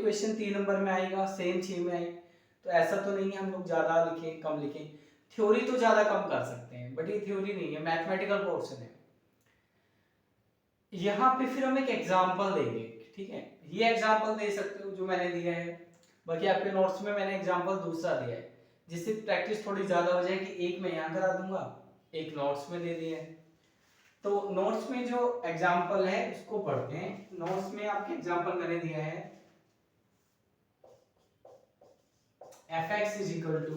Question 3 number में आएगा, same 6 में आई, तो ऐसा तो नहीं है हम लोग ज़्यादा लिखें कम लिखें। थ्योरी तो ज़्यादा कम कर सकते हैं, बट ये थ्योरी नहीं है, मैथमेटिकल पोर्शन है। यहाँ पे फिर हम एक एग्जाम्पल देंगे, ठीक है। ये एग्जाम्पल दे सकते हो जो मैंने दिया है, बाकी आपके नोट्स में मैंने एग्जाम्पल दूसरा दिया है, जिससे प्रैक्टिस थोड़ी ज़्यादा हो जाएगी। एक मैं यहाँ करा दूंगा, एक नोट्स में दे दिया है। तो नोट्स में जो एग्जाम्पल है उसको पढ़ते हैं। नोट्स में आपके एग्जाम्पल मैंने दिया है fx इज इक्वल टू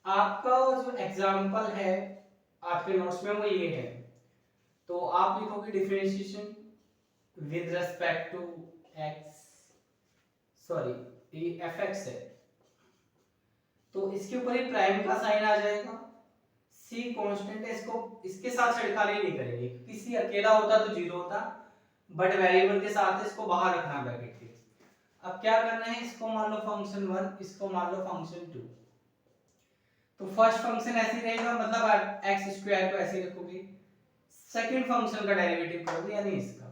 आपका जो एग्जाम्पल है आपके नोट्स में वो ये है। तो आप लिखोगे differentiation with respect to x, sorry ये fx है, तो इसके ऊपर ही प्राइम का साइन आ जाएगा। c कांस्टेंट है, इसको इसके साथ छेड़खानी नहीं करेंगे, क्योंकि c अकेला होता तो जीरो होता, बट वेरिएबल के साथ इसको बाहर रखना ब्रैकेट के। अब क्या करना है, इसको मान लो फंक्शन 1, इसको मान लो फंक्शन 2। तो फर्स्ट फंक्शन ऐसे रहेगा, मतलब एक्स स्क्वायर को ऐसे रखोगे, सेकंड फंक्शन का डेरिवेटिव करोगे यानी इसका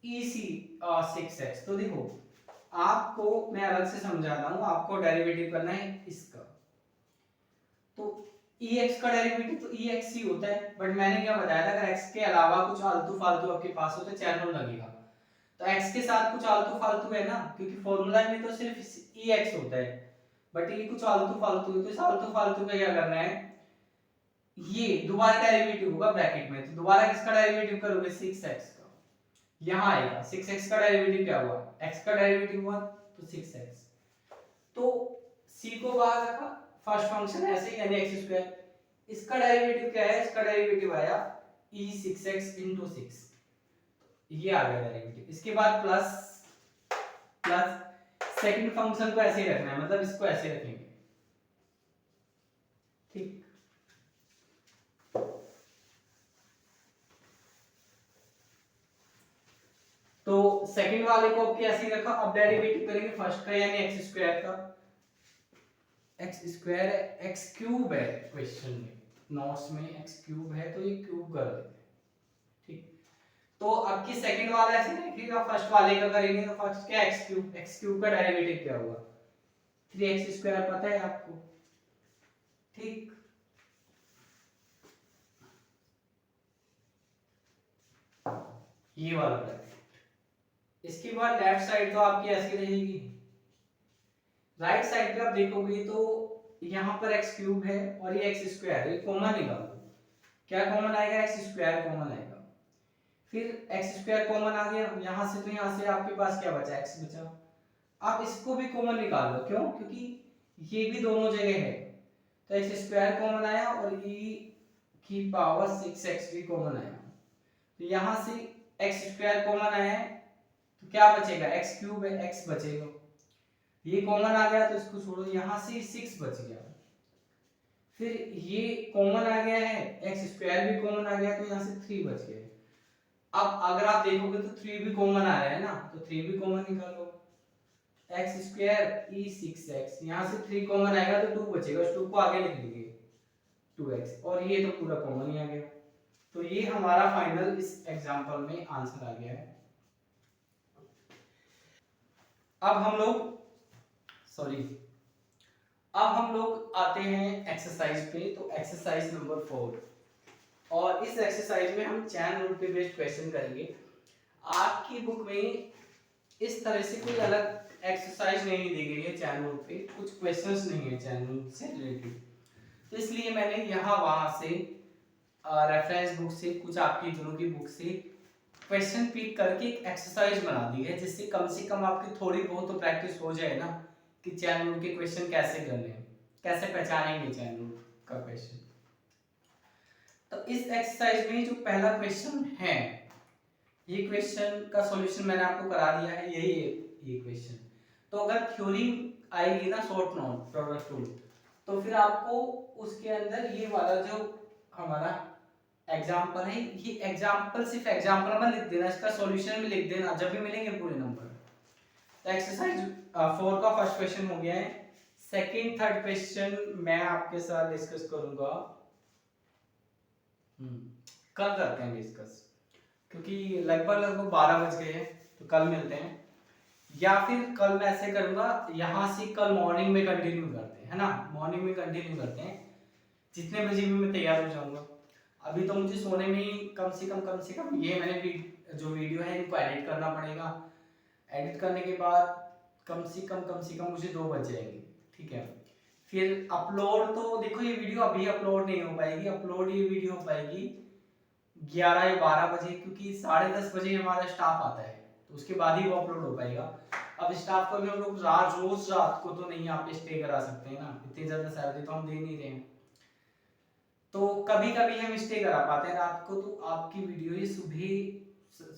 इसी 6x। तो देखो आपको मैं अलग से समझा रहा हूं, आपको डेरिवेटिव करना है इसका। तो ex का डेरिवेटिव तो ex ही होता है, बट मैंने क्या बताया था, अगर x के अलावा कुछ आलतू फालतू आपके पास हो तो चैन लगेगा। तो x के साथ कुछ आलतू फालतू है ना, क्योंकि फॉर्मूला में तो सिर्फ ex होता है, बट ये कुछ आलतू फालतू है, तो इस आलतू फालतू का क्या करना है, ये दोबारा डेरिवेटिव होगा ब्रैकेट में। तो दोबारा किसका डेरिवेटिव करोगे, 6x का, यहां आएगा 6x का डेरिवेटिव क्या हुआ, x का डेरिवेटिव हुआ तो 6x। तो c को बाहर रखा, फर्स्ट फंक्शन ऐसे ही यानी x स्क्वायर, इसका डेरिवेटिव क्या है, इसका डेरिवेटिव आया e6x into 6, ये आ गया डेरिवेटिव। इसके बाद प्लस प्लस सेकंड फंक्शन को ऐसे ही रखना है, मतलब इसको ऐसे रखेंगे, ठीक। तो सेकंड वाले को अब कैसे रखा, अब डेरिवेटिव करेंगे फर्स्ट का यानी एक्स स्क्वायर का, एक्स स्क्वायर है, एक्स क्यूब है क्वेश्चन में, नोट्स में एक्स क्यूब है तो ये क्यूब कर देते हैं, ठीक। तो अब की सेकंड वाला ऐसे लिखिएगा, फर्स्ट वाले का करेंगे तो फर्स्ट क्या एक्स क्यूब का डेरिवेटिव क्या हुआ 3x स्क्वायर, पता है आपको, ठीक। ये वाला ब्रैकेट। इसके बाद लेफ्ट साइड तो आपकी ऐसी रहेगी, राइट साइड पे आप देखोगे तो यहाँ पर एक्स क्यूब है और ये एक्स स्क्वायर, ये कॉमन निकालो, क्या कॉमन आएगा, एक्स स्क्वायर कॉमन आएगा। फिर एक्स स्क्वायर कॉमन आ गया यहाँ से, तो यहाँ से आपके पास क्या बचा, एक्स बचा। आप इसको भी कॉमन निकाल लो, क्यों, क्योंकि ये भी दोनों जगह है, तो एक्स स्क्वायर कॉमन आया और e की पावर 6x भी कॉमन आया। तो यहाँ से एक्स स्क्वायर कॉमन आया है तो क्या बचेगा, एक्स क्यूब है, एक्स बचेगा, ये कॉमन आ गया तो इसको छोड़ो, यहाँ से 6 बच गया। फिर ये कॉमन आ गया है, एक्स स्क्वायर भी कॉमन आ गया तो यहाँ से 3 बच गए। अब अगर आप देखोगे तो 3 भी कॉमन आ रहा है ना, तो 3 भी कॉमन निकालो, एक्स स्क्वायर ई 6x, यहाँ से 3 कॉमन आएगा तो 2 बचेगा, उस 2 को आगे लिख लीजिए 2x, और ये तो पूरा कॉमन ही आ गया। तो ये हमारा फाइनल इस एग्जांपल में आंसर आ गया है। अब हम लोग आते हैं एक्सरसाइज पे। तो एक्सरसाइज नंबर 4, और इस एक्सरसाइज में हम चैन रूल पे बेस्ड क्वेश्चन करेंगे। आपकी बुक में इस तरह से कोई अलग एक्सरसाइज नहीं दी गई है चैन रूल पे, कुछ क्वेश्चंस नहीं है चैन रूल से रिलेटेड, तो इसलिए मैंने यहाँ वहां से रेफरेंस बुक से, कुछ आपकी दोनों की बुक से क्वेश्चन पिक करके एक एक्सरसाइज बना दी है, जिससे कम से कम आपकी थोड़ी बहुत तो प्रैक्टिस हो जाए ना, कि चैन रूल के क्वेश्चन कैसे करने हैं, कैसे पहचानेंगे चैन रूल का क्वेश्चन। तो इस एक्सरसाइज में जो पहला क्वेश्चन है, ये क्वेश्चन का सॉल्यूशन मैंने आपको करा दिया है, यही है ये क्वेश्चन। तो अगर थ्योरी आएगी ना शॉर्ट नोट प्रोडक्ट रूल, तो फिर आपको उसके अंदर ये वाला जो हमारा एग्जाम्पल है, ये एग्जाम्पल सिर्फ एग्जाम्पल में लिख देना, इसका सॉल्यूशन भी लिख देना जब भी मिलेंगे पूरे नंबर। तो एक्सरसाइज 4 का फर्स्ट क्वेश्चन हो गया है। सेकंड थर्ड क्वेश्चन मैं आपके साथ डिस्कस करूंगा, कल करते हैं डिस्कस, क्योंकि लगभग 12 बज गए हैं, तो कल मिलते हैं। या फिर कल मैं ऐसे करूंगा, यहाँ से कल मॉर्निंग में कंटिन्यू करते हैं, है ना, मॉर्निंग में कंटिन्यू करते हैं, जितने बजे भी मैं तैयार हो जाऊंगा। अभी तो मुझे सोने में ही कम से कम ये मैंने जो वीडियो है इनको एडिट करना पड़ेगा। एडिट करने के बाद कम से कम मुझे 2 बज जाएंगे, ठीक है। फिर अपलोड, तो देखो ये वीडियो अभी अपलोड नहीं हो पाएगी, अपलोड ये वीडियो हो पाएगी 11 या 12 बजे, क्योंकि 10:30 बजे हमारा स्टाफ आता है, तो उसके बाद ही वो अपलोड हो पाएगा। अब स्टाफ को भी हम लोग रोज रात को तो नहीं यहाँ पे स्टे करा सकते हैं ना, इतनी ज्यादा सैलरी तो हम दे नहीं रहे हैं, तो कभी कभी हम स्टे करा पाते हैं रात को। तो आपकी वीडियो ये सुबह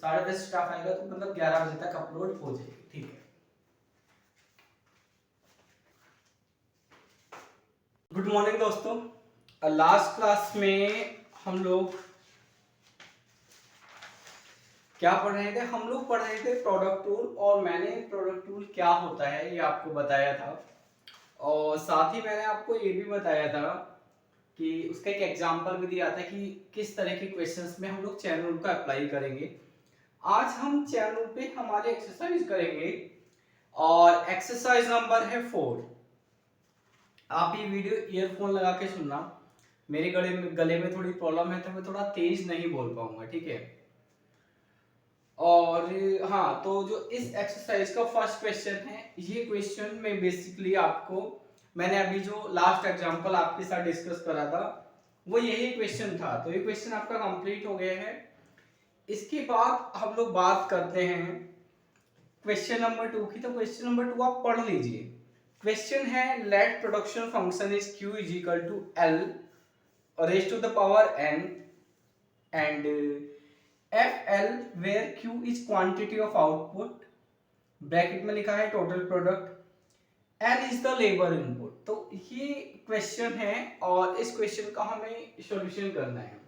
10:30 स्टाफ आएगा, तो मतलब 11 बजे तक अपलोड हो जाएगी, ठीक है। गुड मॉर्निंग दोस्तों। लास्ट क्लास में हम लोग क्या पढ़ रहे थे, हम लोग पढ़ रहे थे प्रोडक्ट टूल, और मैंने प्रोडक्ट टूल क्या होता है ये आपको बताया था, और साथ ही मैंने आपको ये भी बताया था कि उसका एक एग्जांपल भी दिया था कि किस तरह के क्वेश्चंस में हम लोग चैन रूल का अप्लाई करेंगे। आज हम चैन रूल पे हमारी एक्सरसाइज करेंगे, और एक्सरसाइज नंबर है 4। आप ये वीडियो ईयरफोन लगा के सुनना, मेरे गले में थोड़ी प्रॉब्लम है, तो मैं थोड़ा तेज नहीं बोल पाऊंगा, ठीक है। और हाँ, तो जो इस एक्सरसाइज का फर्स्ट क्वेश्चन है, ये क्वेश्चन में बेसिकली आपको, मैंने अभी जो लास्ट एग्जांपल आपके साथ डिस्कस करा था वो यही क्वेश्चन था, तो ये क्वेश्चन आपका कंप्लीट हो गया है। इसके बाद हम लोग बात करते हैं क्वेश्चन नंबर 2 की। तो क्वेश्चन नंबर 2 आप पढ़ लीजिए। क्वेश्चन है let production function is q is equal to l raise to the power n and FL where Q is quantity of output, bracket में लिखा है total product, N is the labor input। तो ये question है, और इस question का हमें सॉल्यूशन करना है।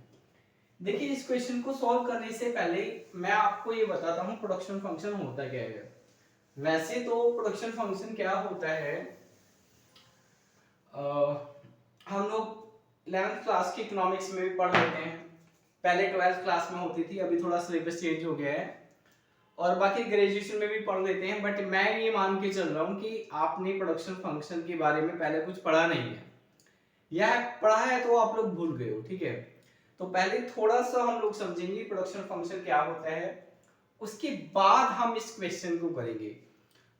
देखिए, इस क्वेश्चन को सॉल्व करने से पहले मैं आपको ये बताता हूँ प्रोडक्शन फंक्शन होता क्या है। वैसे तो प्रोडक्शन फंक्शन क्या होता है, हम लोग 11th क्लास की इकोनॉमिक्स में भी पढ़ लेते हैं, पहले 12th क्लास में होती थी, अभी थोड़ा सिलेबस चेंज हो गया है, और बाकी ग्रेजुएशन में भी पढ़ लेते हैं। बट मैं ये मान के चल रहा हूँ कि आपने प्रोडक्शन फंक्शन के बारे में पहले कुछ पढ़ा नहीं है, या पढ़ा है तो आप लोग भूल गए हो, ठीक है। तो पहले थोड़ा सा हम लोग समझेंगे प्रोडक्शन फंक्शन क्या होता है, उसके बाद हम इस क्वेश्चन को करेंगे।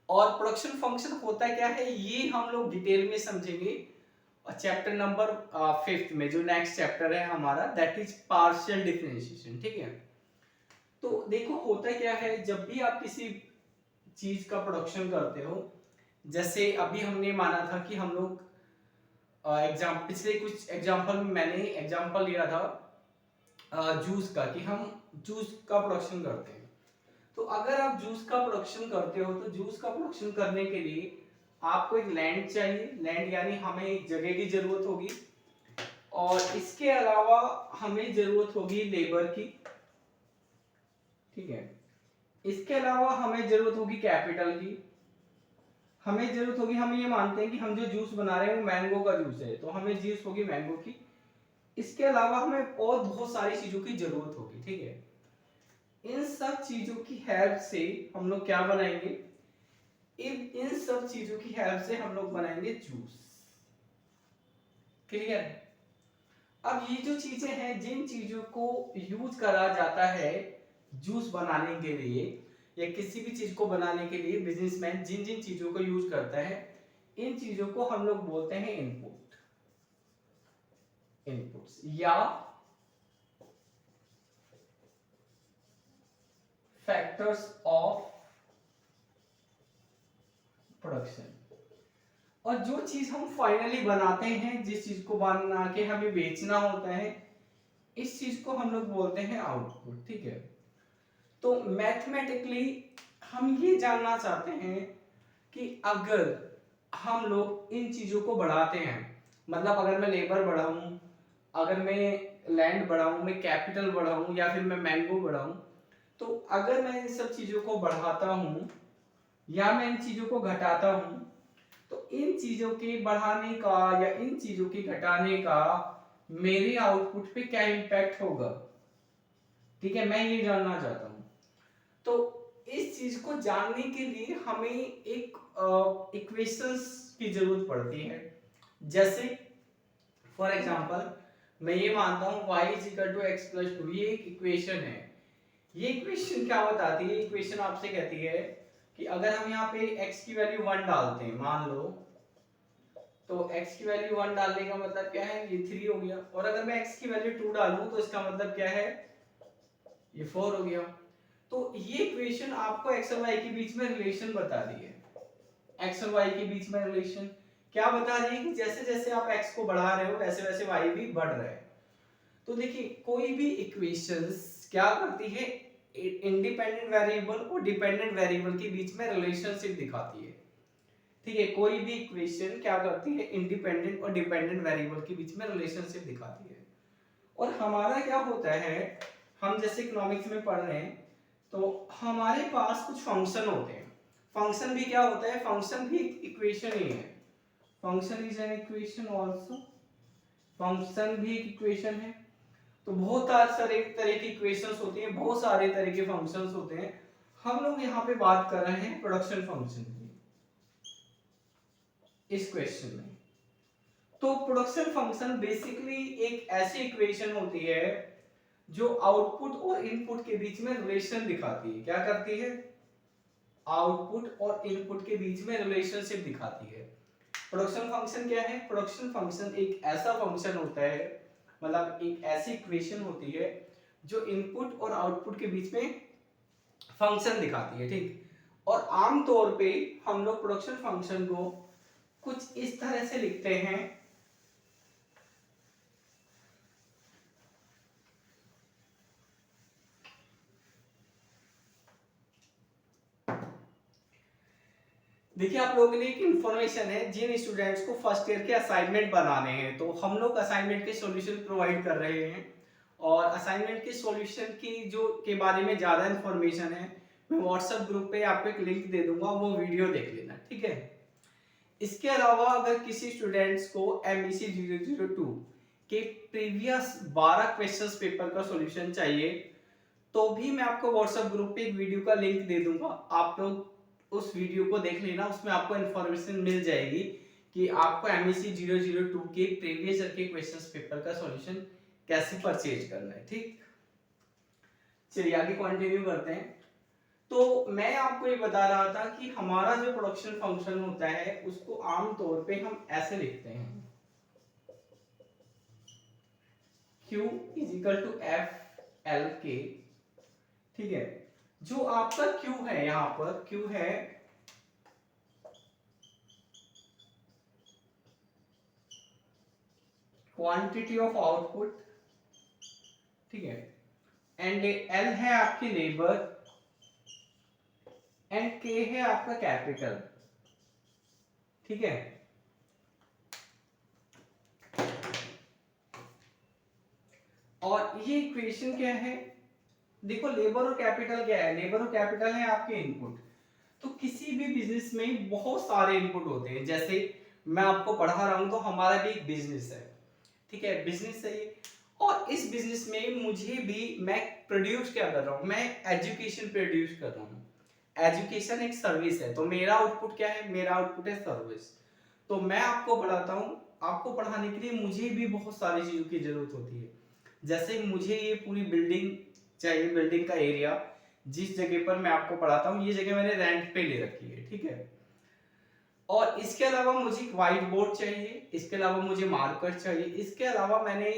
और प्रोडक्शन फंक्शन होता क्या है ये हम लोग डिटेल में समझेंगे चैप्टर नंबर 5 में, जो नेक्स्ट चैप्टर है हमारा, दैट इज पार्शियल डिफरेंशिएशन, ठीक है। तो देखो होता क्या है, जब भी आप किसी चीज का प्रोडक्शन करते हो, जैसे अभी हमने माना था कि हम लोग पिछले कुछ एग्जांपल में मैंने एग्जांपल लिया था जूस का, कि हम जूस का प्रोडक्शन करते हैं। तो अगर आप जूस का प्रोडक्शन करते हो, तो जूस का प्रोडक्शन करने के लिए आपको एक लैंड चाहिए, लैंड यानी हमें एक जगह की जरूरत होगी, और इसके अलावा हमें जरूरत होगी लेबर की, ठीक है। इसके अलावा हमें जरूरत होगी कैपिटल की, हमें जरूरत होगी, हम ये मानते हैं कि हम जो जूस बना रहे हैं वो मैंगो का जूस है, तो हमें जूस होगी मैंगो की। इसके अलावा हमें और बहुत सारी चीजों की जरूरत होगी, ठीक है। इन सब चीजों की हेल्प से हम लोग क्या बनाएंगे, इन सब चीजों की हेल्प से हम लोग बनाएंगे जूस। क्लियर। अब ये जो चीजें हैं, जिन चीजों को यूज करा जाता है जूस बनाने के लिए, या किसी भी चीज को बनाने के लिए बिजनेसमैन जिन जिन चीजों को यूज करता है, इन चीजों को हम लोग बोलते हैं इनपुट्स या फैक्टर्स ऑफ प्रोडक्शन। और जो चीज हम फाइनली बनाते हैं, जिस चीज को बना के हमें बेचना होता है, इस चीज को हम लोग बोलते हैं आउटपुट, ठीक है। तो मैथमेटिकली हम ये जानना चाहते हैं कि अगर हम लोग इन चीजों को बढ़ाते हैं, मतलब अगर मैं लेबर बढ़ाऊं, अगर मैं लैंड बढ़ाऊं, मैं कैपिटल बढ़ाऊं, या फिर मैं मैंगो बढ़ाऊं, तो अगर मैं इन सब चीजों को बढ़ाता हूं, या मैं इन चीजों को घटाता हूं, तो इन चीजों के बढ़ाने का या इन चीजों के घटाने का मेरे आउटपुट पे क्या इम्पैक्ट होगा, ठीक है, मैं ये जानना चाहता हूं। तो इस चीज को जानने के लिए हमें एक इक्वेशंस की जरूरत पड़ती है। जैसे फॉर एग्जांपल मैं ये मानता हूं y is equal to X plus two, ये एक इक्वेशन है। ये इक्वेशन क्या बताती है, इक्वेशन आपसे कहती है कि अगर हम यहाँ पे x की वैल्यू 1 डालते हैं मान लो, तो x की वैल्यू 1 डालने का मतलब क्या है, ये 3 हो गया, और अगर मैं x की वैल्यू 2 डालूं तो इसका मतलब क्या है, ये 4 हो गया। तो ये इक्वेशन आपको x और y के बीच में रिलेशन बता रही है। x और y के बीच में रिलेशन क्या बता रही है कि जैसे जैसे आप x को बढ़ा रहे हो वैसे वैसे y भी बढ़ रहा है। तो देखिए कोई भी इक्वेशंस क्या करती है, इंडिपेंडेंट वेरिएबल और डिपेंडेंट वेरिएबल के बीच में रिलेशनशिप दिखाती है, ठीक है। कोई भी इक्वेशन क्या करती है, इंडिपेंडेंट और डिपेंडेंट वेरिएबल के बीच में रिलेशनशिप दिखाती है। और हमारा क्या होता है, हम जैसे इकोनॉमिक्स में पढ़ रहे हैं तो हमारे पास कुछ फंक्शन होते हैं। फंक्शन भी क्या होता है, फंक्शन भी एक इक्वेशन ही है। Function is an equation also, function भी एक इक्वेशन है। तो बहुत सारे तरह की इक्वेशंस होती हैं, बहुत सारे तरह के फंक्शंस होते हैं। हम लोग यहाँ पे बात कर रहे हैं प्रोडक्शन फंक्शन की इस क्वेश्चन में। तो प्रोडक्शन फंक्शन बेसिकली एक ऐसी इक्वेशन होती है जो आउटपुट और इनपुट के बीच में रिलेशन दिखाती है। क्या करती है, आउटपुट और इनपुट के बीच में रिलेशनशिप दिखाती है। प्रोडक्शन फंक्शन क्या है, प्रोडक्शन फंक्शन एक ऐसा फंक्शन होता है, मतलब एक ऐसी इक्वेशन होती है जो इनपुट और आउटपुट के बीच में फंक्शन दिखाती है, ठीक। और आम तौर पे हम लोग प्रोडक्शन फंक्शन को कुछ इस तरह से लिखते हैं, देखिए आप लोगों के लिए एक इंफॉर्मेशन है, जिन स्टूडेंट्स को फर्स्ट ईयर के असाइनमेंट बनाने हैं तो हम लोग असाइनमेंट के सॉल्यूशन प्रोवाइड कर रहे हैं। और असाइनमेंट के सॉल्यूशन की जो के बारे में ज़्यादा इंफॉर्मेशन है मैं व्हाट्सएप ग्रुप पे आपको एक लिंक दे दूंगा, वो वीडियो देख लेना, ठीक है। इसके अलावा अगर किसी स्टूडेंट्स को MEC 002 के प्रीवियस 12 क्वेश्चंस पेपर का सॉल्यूशन चाहिए तो भी मैं आपको व्हाट्सएप ग्रुप पे एक वीडियो का लिंक दे दूंगा, आप लोग उस वीडियो को देख लेना, उसमें आपको इन्फॉर्मेशन मिल जाएगी कि आपको MEC 002 के प्रीवियस ईयर के क्वेश्चंस पेपर का सॉल्यूशन कैसे परचेज करना है, ठीक। चलिए आगे कंटिन्यू करते हैं। तो मैं आपको ये बता रहा था कि हमारा जो प्रोडक्शन फंक्शन होता है उसको आम तौर पे हम ऐसे लिखते हैं, Q is equal to FLK, ठीक है। जो आपका Q है, यहां पर Q है क्वांटिटी ऑफ आउटपुट, ठीक है, एंड L है आपकी लेबर, एंड K है आपका कैपिटल, ठीक है। और ये इक्वेशन क्या है, देखो लेबर और कैपिटल क्या है, लेबर और कैपिटल है आपके इनपुट। तो किसी भी बिजनेस में बहुत सारे इनपुट होते हैं, जैसे मैं आपको पढ़ा रहा हूं तो हमारा भी एक बिजनेस है, ठीक है, बिजनेस है ये। और इस बिजनेस में मुझे भी, मैं प्रोड्यूस क्या कर रहा हूँ, मैं एजुकेशन प्रोड्यूस कर रहा हूँ। एजुकेशन एक सर्विस है, तो मेरा आउटपुट क्या है, मेरा आउटपुट है सर्विस। तो मैं आपको पढ़ाता हूँ, आपको पढ़ाने के लिए मुझे भी बहुत सारी चीजों की जरूरत होती है। जैसे मुझे ये पूरी बिल्डिंग चाहिए, बिल्डिंग का एरिया जिस जगह पर मैं आपको पढ़ाता हूँ, ये जगह मैंने रेंट पे ले रखी है, ठीक है। और इसके अलावा मुझे एक व्हाइट बोर्ड चाहिए, इसके अलावा मुझे मार्कर चाहिए, इसके अलावा मैंने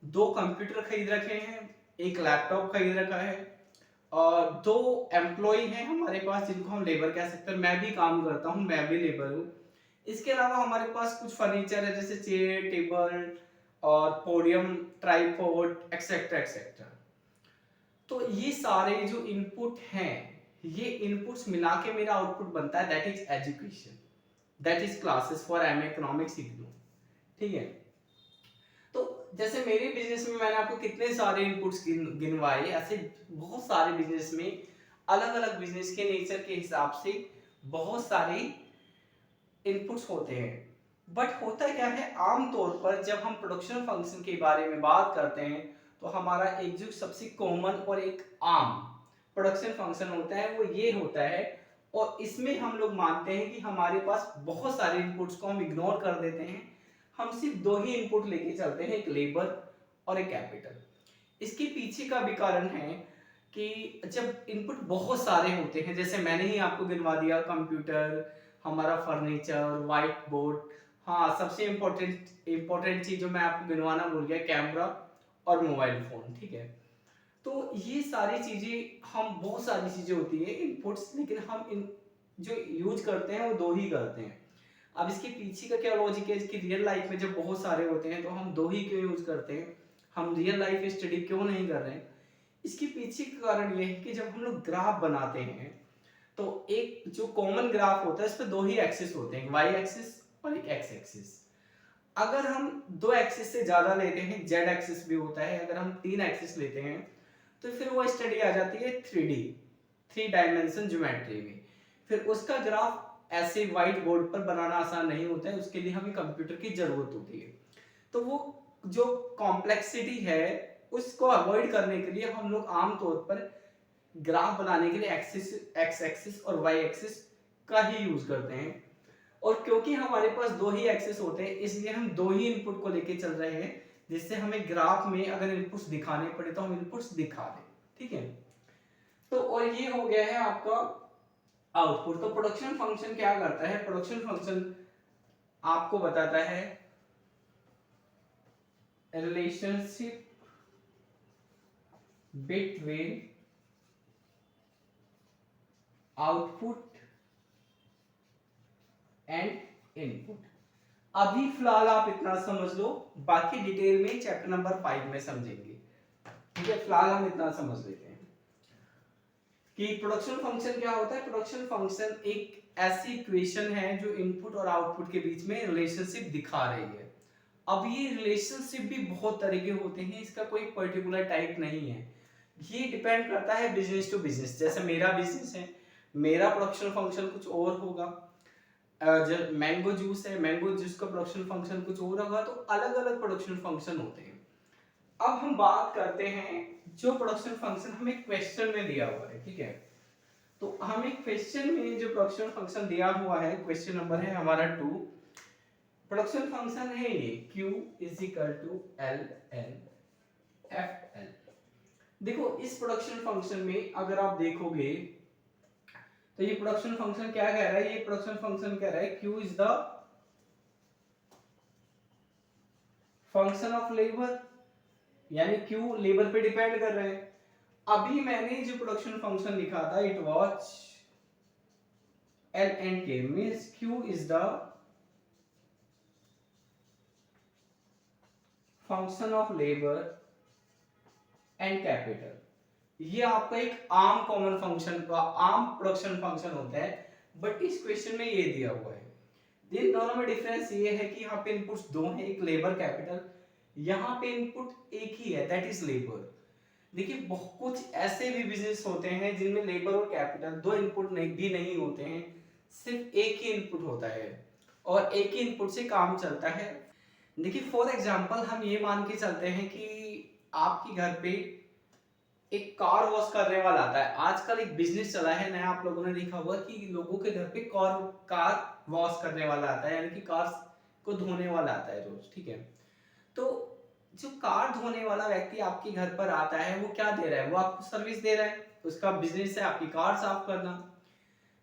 2 कंप्यूटर खरीद रखे हैं, एक लैपटॉप खरीद रखा है, और 2 एम्प्लॉय हैं हमारे पास जिनको हम लेबर कह सकते हैं, मैं भी काम करता हूँ, मैं भी लेबर हूँ। इसके अलावा हमारे पास कुछ फर्नीचर है जैसे चेयर, टेबल और पोडियम, ट्राइपॉड एक्सेट्रा एक्सेट्रा। तो ये सारे जो इनपुट हैं, ये इनपुट्स मिला के मेरा आउटपुट बनता है, that is education, that is classes for MA economics IGNOU, ठीक है। तो जैसे मेरे बिजनेस में मैंने आपको कितने सारे इनपुट्स गिनवाए, ऐसे बहुत सारे बिजनेस में अलग अलग बिजनेस के नेचर के हिसाब से बहुत सारी इनपुट्स होते हैं। बट होता क्या है, आमतौर पर जब हम प्रोडक्शन फंक्शन के बारे में बात करते हैं तो हमारा एक जो सबसे कॉमन और एक आम प्रोडक्शन फंक्शन होता है वो ये होता है, और इसमें हम लोग मानते हैं कि हमारे पास बहुत सारे इनपुट्स को हम इग्नोर कर देते हैं, हम सिर्फ दो ही इनपुट लेके चलते हैं, एक लेबर और एक कैपिटल। इसके पीछे का भी कारण है कि जब इनपुट बहुत सारे होते हैं, जैसे मैंने ही आपको गिनवा दिया, कंप्यूटर, हमारा फर्नीचर, व्हाइट बोर्ड, हाँ सबसे इम्पोर्टेंट चीज जो मैं आपको गिनवाना भूल गया, कैमरा और मोबाइल फोन, ठीक है। तो ये सारी चीजें, हम बहुत सारी चीजें होती है इनपुट्स, लेकिन हम इन जो यूज करते हैं वो दो ही करते हैं। अब इसके पीछे का क्या लॉजिक है, इसकी रियल लाइफ में जब बहुत सारे होते हैं तो हम दो ही क्यों यूज करते हैं, हम रियल लाइफ स्टडी क्यों नहीं कर रहे हैं? इसके पीछे का कारण ये है कि जब हम लोग ग्राफ बनाते हैं तो एक जो कॉमन ग्राफ होता है इस पे दो ही एक्सिस होते हैं, वाई एक्सिस और एक एक्स एक्सिस। अगर हम दो एक्सिस से ज्यादा लेते हैं, जेड एक्सिस भी होता है, अगर हम तीन एक्सिस लेते हैं तो फिर वो स्टडी आ जाती है 3D, 3 डायमेंशन ज्योमेट्री में। फिर उसका ग्राफ ऐसे व्हाइट बोर्ड पर बनाना आसान नहीं होता है, उसके लिए हमें कंप्यूटर की जरूरत होती है। तो वो जो कॉम्प्लेक्सिटी है उसको अवॉइड करने के लिए हम लोग आमतौर पर ग्राफ बनाने के लिए एक्स एक्सिस और वाई एक्सिस का ही यूज करते हैं। और क्योंकि हमारे पास दो ही एक्सिस होते हैं इसलिए हम दो ही इनपुट को लेके चल रहे हैं, जिससे हमें ग्राफ में अगर इनपुट्स दिखाने पड़े तो हम इनपुट्स दिखा दें, ठीक है। तो और ये हो गया है आपका आउटपुट। तो प्रोडक्शन फंक्शन क्या करता है, प्रोडक्शन फंक्शन आपको बताता है relationship between output and input. अभी फिलहाल आप इतना समझ लो, बाकी डिटेल में चैप्टर नंबर 5 में समझेंगे, ठीक है। फिलहाल हम इतना समझ लेते हैं कि प्रोडक्शन फंक्शन क्या होता है। प्रोडक्शन फंक्शन एक ऐसी इक्वेशन है जो इनपुट और आउटपुट के बीच में रिलेशनशिप दिखा रही है। अब ये रिलेशनशिप भी बहुत तरह के होते हैं, इसका कोई पर्टिकुलर टाइप नहीं है, ये डिपेंड करता है बिजनेस टू बिजनेस। जैसे मेरा बिजनेस है, मेरा प्रोडक्शन फंक्शन कुछ और होगा, जब मैंगो जूस है, मैंगो जूस का प्रोडक्शन फंक्शन कुछ और होगा, तो अलग अलग प्रोडक्शन फंक्शन होते हैं। अब हम बात करते हैं जो प्रोडक्शन फंक्शन हमें क्वेश्चन में दिया हुआ है, ठीक है। तो हमें क्वेश्चन में जो प्रोडक्शन फंक्शन दिया हुआ है, क्वेश्चन नंबर है हमारा 2, प्रोडक्शन फंक्शन है ये Q is equal to L N F L। देखो इस प्रोडक्शन फंक्शन में अगर आप देखोगे तो ये प्रोडक्शन फंक्शन क्या कह रहा है, ये प्रोडक्शन फंक्शन कह रहा है Q is the function of labour, यानी Q लेबर पे डिपेंड कर रहे हैं। अभी मैंने जो प्रोडक्शन फंक्शन लिखा था it was L and K means Q is the function of labor and capital। ये आपका एक आम कॉमन फंक्शन का आम प्रोडक्शन फंक्शन होता है, बट इस क्वेश्चन में ये दिया हुआ है। इन दोनों में डिफरेंस ये है कि यहाँ पे इनपुट्स दो हैं, एक लेबर कैपिटल, यहाँ पे इनपुट एक ही है दैट इज लेबर। देखिए बहुत कुछ ऐसे भी बिजनेस होते हैं जिनमें लेबर और कैपिटल दो इनपुट भी नहीं होते हैं, सिर्फ एक ही इनपुट होता है और एक ही इनपुट से काम चलता है। देखिए फॉर एग्जांपल हम ये मान के चलते हैं कि आपके घर पे एक कार वॉश करने वाला आता है। आजकल एक बिजनेस चला है नया, आप लोगों ने देखा होगा कि लोगों के घर पे कार वॉश करने वाला आता है, यानी कि कार को धोने वाला आता है रोज, ठीक है। तो जो कार धोने वाला व्यक्ति आपके घर पर आता है वो क्या दे रहा है, वो आपको सर्विस दे रहा है, उसका बिजनेस है आपकी कार साफ करना।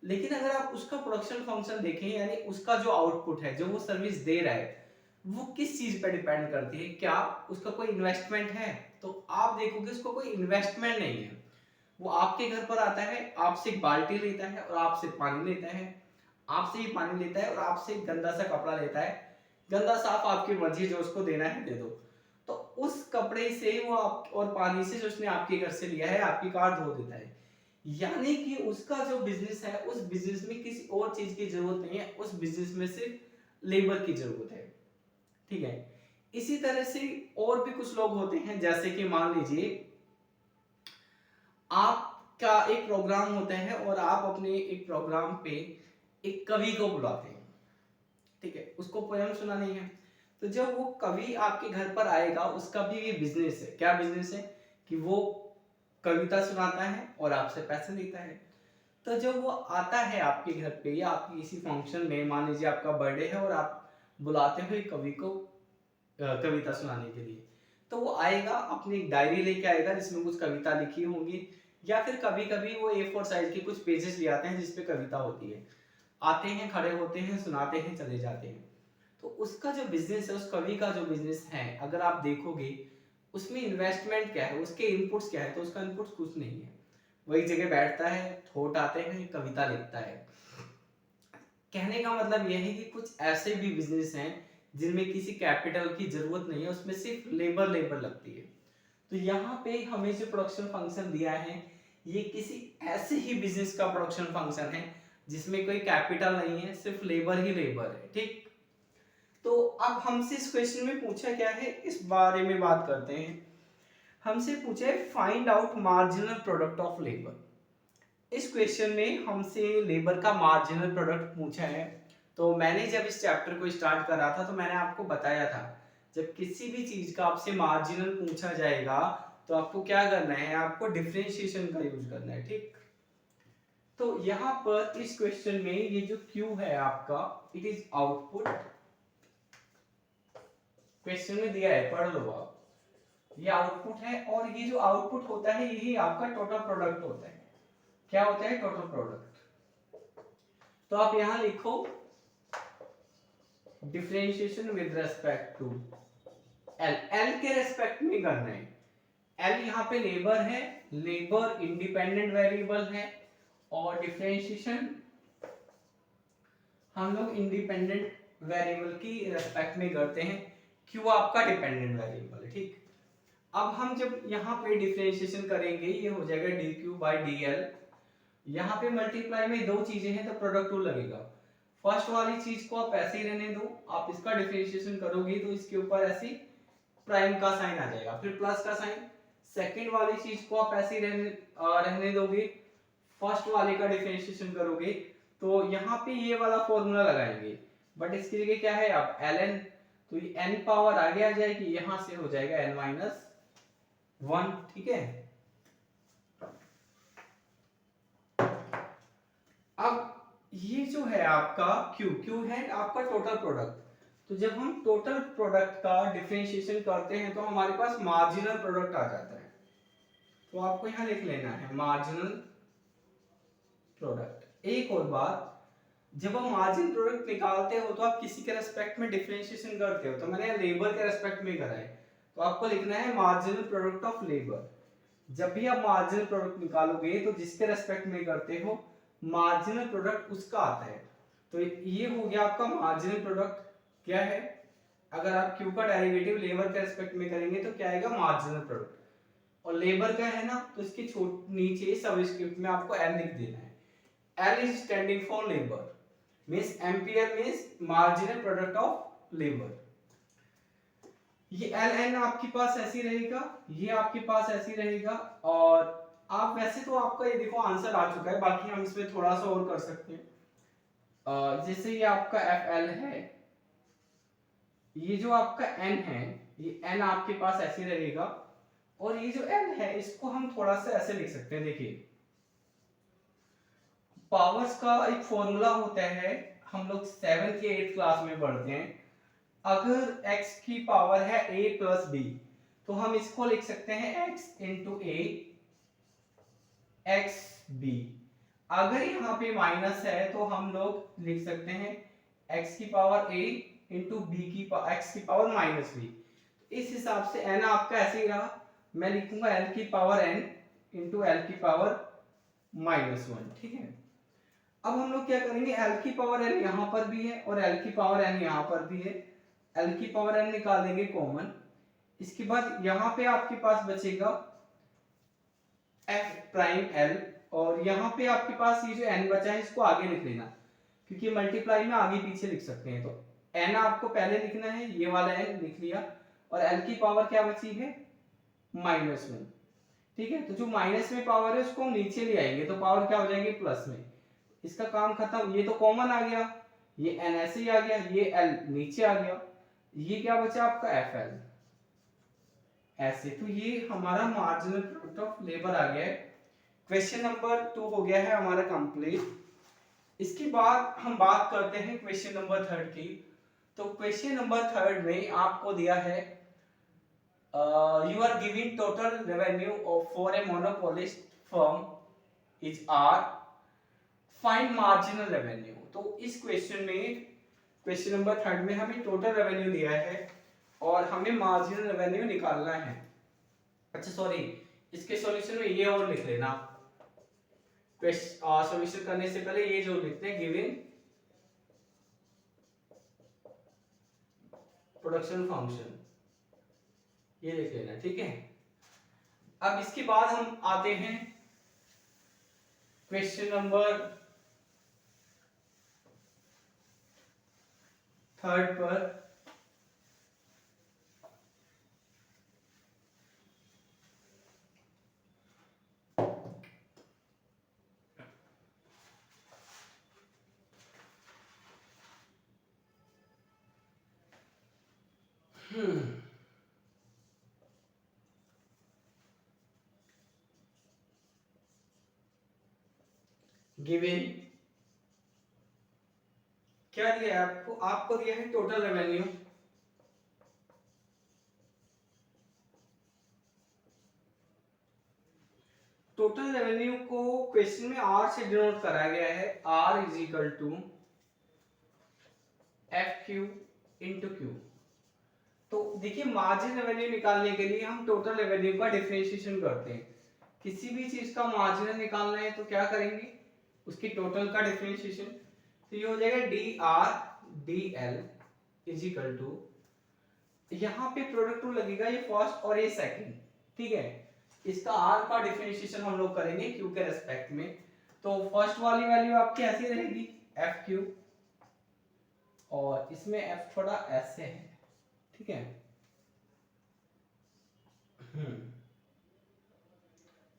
लेकिन अगर आप उसका प्रोडक्शन फंक्शन देखें, यानी उसका जो आउटपुट है, जो वो सर्विस दे रहा है, वो किस चीज पर डिपेंड करती है, क्या उसका कोई इन्वेस्टमेंट है? तो आप देखोगे उसको कोई इन्वेस्टमेंट नहीं है, वो आपके घर पर आता है, आपसे एक बाल्टी लेता है और आपसे पानी लेता है, आपसे ही पानी लेता है और आपसे गंदा सा कपड़ा लेता है, गंदा साफ आपकी मर्जी, जो उसको देना है दे दो। तो उस कपड़े से वो आप और पानी से जो उसने आपके घर से लिया है आपकी कार धो देता है। यानी कि उसका जो बिजनेस है उस बिजनेस में किसी और चीज की जरूरत नहीं है, उस बिजनेस में सिर्फ लेबर की जरूरत है, ठीक है। इसी तरह से और भी कुछ लोग होते हैं, जैसे कि मान लीजिए आपका एक प्रोग्राम होता है और आप अपने एक प्रोग्राम पे एक कवि को बुलाते हैं, ठीक है, उसको पोयम सुनानी है। तो जब वो कवि आपके घर पर आएगा, उसका भी ये बिजनेस है। क्या बिजनेस है? कि वो कविता सुनाता है और आपसे पैसे लेता है। तो जब वो आता है आपके घर पे या आपकी किसी फंक्शन में, मान लीजिए आपका बर्थडे है और आप बुलाते हो एक कवि को कविता सुनाने के लिए, तो वो आएगा, अपनी एक डायरी लेके आएगा जिसमें कुछ कविता लिखी होंगी, या फिर कभी कभी वो A4 साइज के कुछ पेजेस ले आते हैं जिसपे कविता होती है। आते हैं, खड़े होते हैं, सुनाते हैं, चले जाते हैं। तो उसका जो बिजनेस है, उस कवि का जो बिजनेस है, अगर आप देखोगे उसमें इन्वेस्टमेंट क्या है, उसके इनपुट्स क्या है, तो उसका इनपुट्स कुछ नहीं है। वही जगह बैठता है, थॉट आते हैं, कविता लिखता है। कहने का मतलब यह है कि कुछ ऐसे भी बिजनेस हैं जिनमें किसी कैपिटल की जरूरत नहीं है, उसमें सिर्फ लेबर लगती है। तो यहाँ पे हमें जो प्रोडक्शन फंक्शन दिया है, ये किसी ऐसे ही बिजनेस का प्रोडक्शन फंक्शन है जिसमें कोई कैपिटल नहीं है, सिर्फ लेबर ही लेबर है, ठीक। तो अब हमसे इस क्वेश्चन में पूछा क्या है, इस बारे में बात करते हैं। हमसे पूछा है find out marginal product of labour. इस क्वेश्चन में हमसे लेबर का मार्जिनल प्रोडक्ट पूछा है। तो मैंने जब इस चैप्टर को स्टार्ट करा था तो मैंने आपको बताया था, जब किसी भी चीज का आपसे मार्जिनल पूछा जाएगा तो आपको क्या करना है, आपको डिफरेंशिएशन का यूज करना है, ठीक। तो यहाँ पर इस क्वेश्चन में ये जो Q है आपका, इट इज आउटपुट। क्वेश्चन में दिया है, पढ़ लो आप, ये आउटपुट है और ये जो आउटपुट होता है यही आपका टोटल प्रोडक्ट होता है। क्या होता है? Total product. तो आप यहां लिखो differentiation with respect to L. L के रेस्पेक्ट में करना है। एल यहाँ पे लेबर है, लेबर इंडिपेंडेंट वेरिएबल है, और डिफरेंशिएशन हम लोग इंडिपेंडेंट वेरिएबल की रेस्पेक्ट में करते हैं। क्यू आपका डिपेंडेंट वेरिएबल है, ठीक। अब हम जब यहाँ पे डिफरेंशिएशन करेंगे, ये हो जाएगा dq बाई dl। यहाँ पे मल्टीप्लाई में दो चीजें हैं तो प्रोडक्ट टू लगेगा। फर्स्ट वाली चीज को आप ऐसे ही रहने दो, आप इसका डिफरेंशिएशन करोगे तो इसके ऊपर ऐसे प्राइम का साइन आ जाएगा, फिर प्लस का साइन। सेकंड वाली चीज को आप ऐसे ही रहने दोगे, फर्स्ट वाले का डिफरेंशिएशन करोगे तो यहाँ पे ये वाला फॉर्मूला लगाएंगे, बट इसकी जगह क्या है अब ln, तो ये n पावर आगे आ जाएगी, यहां से हो जाएगा n माइनस 1, ठीक है। अब ये जो है आपका Q है आपका टोटल प्रोडक्ट। तो जब हम टोटल प्रोडक्ट का डिफरेंशिएशन करते हैं तो हमारे पास मार्जिनल प्रोडक्ट आ जाता है। तो आपको यहां लिख लेना है मार्जिनल प्रोडक्ट। एक और बात, जब हम मार्जिन प्रोडक्ट निकालते हो तो आप किसी के रेस्पेक्ट में डिफरेंशिएशन करते हो, तो मैंने लेबर के रेस्पेक्ट में करा है, तो आपको लिखना है मार्जिनल प्रोडक्ट ऑफ लेबर। जब भी आप मार्जिनल प्रोडक्ट निकालोगे तो जिसके रेस्पेक्ट में करते हो मार्जिनल प्रोडक्ट उसका आता है। तो ये हो गया आपका मार्जिनल प्रोडक्ट। क्या है? अगर आप क्यू का डेरिवेटिव लेबर के रेस्पेक्ट में करेंगे तो क्या आएगा? Marginal product. और लेबर का है ना, तो इसके नीचे सबस्क्रिप्ट में आपको एल लिख देना है। L is standing for labour, means ampere means marginal product of labour. ये एल एन आपके पास ऐसी रहेगा, ये आपके पास ऐसी रहेगा, और आप वैसे तो आपका ये देखो आंसर आ चुका है, बाकी हम इसमें थोड़ा सा और कर सकते हैं। जैसे ये आपका एफ एल है, ये जो आपका एन है, ये एन आपके पास ऐसे रहेगा, और ये जो एल है इसको हम थोड़ा सा ऐसे लिख सकते हैं। देखिए पावर्स का एक फॉर्मूला होता है, हम लोग 7th या 8th क्लास में पढ़ते हैं। अगर x की पावर है a प्लस बी, तो हम इसको लिख सकते हैं x इंटू ए एक्स बी। अगर यहाँ पे माइनस है तो हम लोग लिख सकते हैं x की पावर a इंटू बी की x की पावर माइनस बी। इस हिसाब से n आपका ऐसे ही रहा, मैं लिखूंगा l की पावर n इंटू l की पावर माइनस 1, ठीक है। अब हम लोग क्या करेंगे, l की पावर n यहाँ पर भी है और l की पावर n यहाँ पर भी है, l की पावर n निकाल देंगे कॉमन। इसके बाद यहाँ पे आपके पास बचेगा f प्राइम l, और यहाँ पे आपके पास ये जो n बचा है इसको आगे लिख लेना, क्योंकि मल्टीप्लाई में आगे पीछे लिख सकते हैं। तो n आपको पहले लिखना है, ये वाला n लिख लिया, और l की पावर क्या बची है? -1, ठीक है। तो जो माइनस में पावर है उसको हम नीचे ले आएंगे तो पावर क्या हो जाएगी? प्लस में। इसका काम खत्म, ये तो कॉमन आ गया, ये एन ऐसे ही आ गया, ये एल नीचे आ गया, ये क्या बचा आपका एफ एल ऐसे। तो ये हमारा मार्जिनल प्रोडक्ट ऑफ लेबर आ गया है। क्वेश्चन नंबर 2 हो गया है हमारा कंप्लीट। इसके बाद हम बात करते हैं क्वेश्चन नंबर 3 की। तो क्वेश्चन नंबर 3 में आपको दिया है you are giving total revenue of for a monopolist firm is R, find marginal revenue। तो इस क्वेश्चन में, क्वेश्चन नंबर 3 में हमें टोटल रेवेन्यू दिया है और हमें मार्जिनल रेवेन्यू निकालना है। अच्छा सॉरी, इसके सॉल्यूशन में ये और लिख लेना, सॉल्यूशन करने से पहले ये जो लिखते हैं गिवन प्रोडक्शन फंक्शन, ये लिख लेना, ठीक है। अब इसके बाद हम आते हैं क्वेश्चन नंबर 3 पर। गिवन क्या दिया है आपको, आपको दिया है टोटल रेवेन्यू, टोटल रेवेन्यू को क्वेश्चन में आर से डिनोट कराया गया है, R is equal to F Q into Q. तो देखिए मार्जिन रेवेन्यू निकालने के लिए हम टोटल रेवेन्यू का डिफरेंशिएशन करते हैं। किसी भी चीज का मार्जिनल निकालना है तो क्या करेंगे, उसकी टोटल का डिफरेंशिएशन। तो ये हो जाएगा D R D L is equal to, यहाँ पे प्रोडक्ट रूल लगेगा, ये फर्स्ट और ये सेकंड, ठीक है। इसका आर का डिफरेंशिएशन हम लोग करेंगे क्यू के रेस्पेक्ट में। तो फर्स्ट वाली वैल्यू आपकी ऐसी रहेगी एफ क्यू, और इसमें एफ थोड़ा ऐसे है, ठीक है।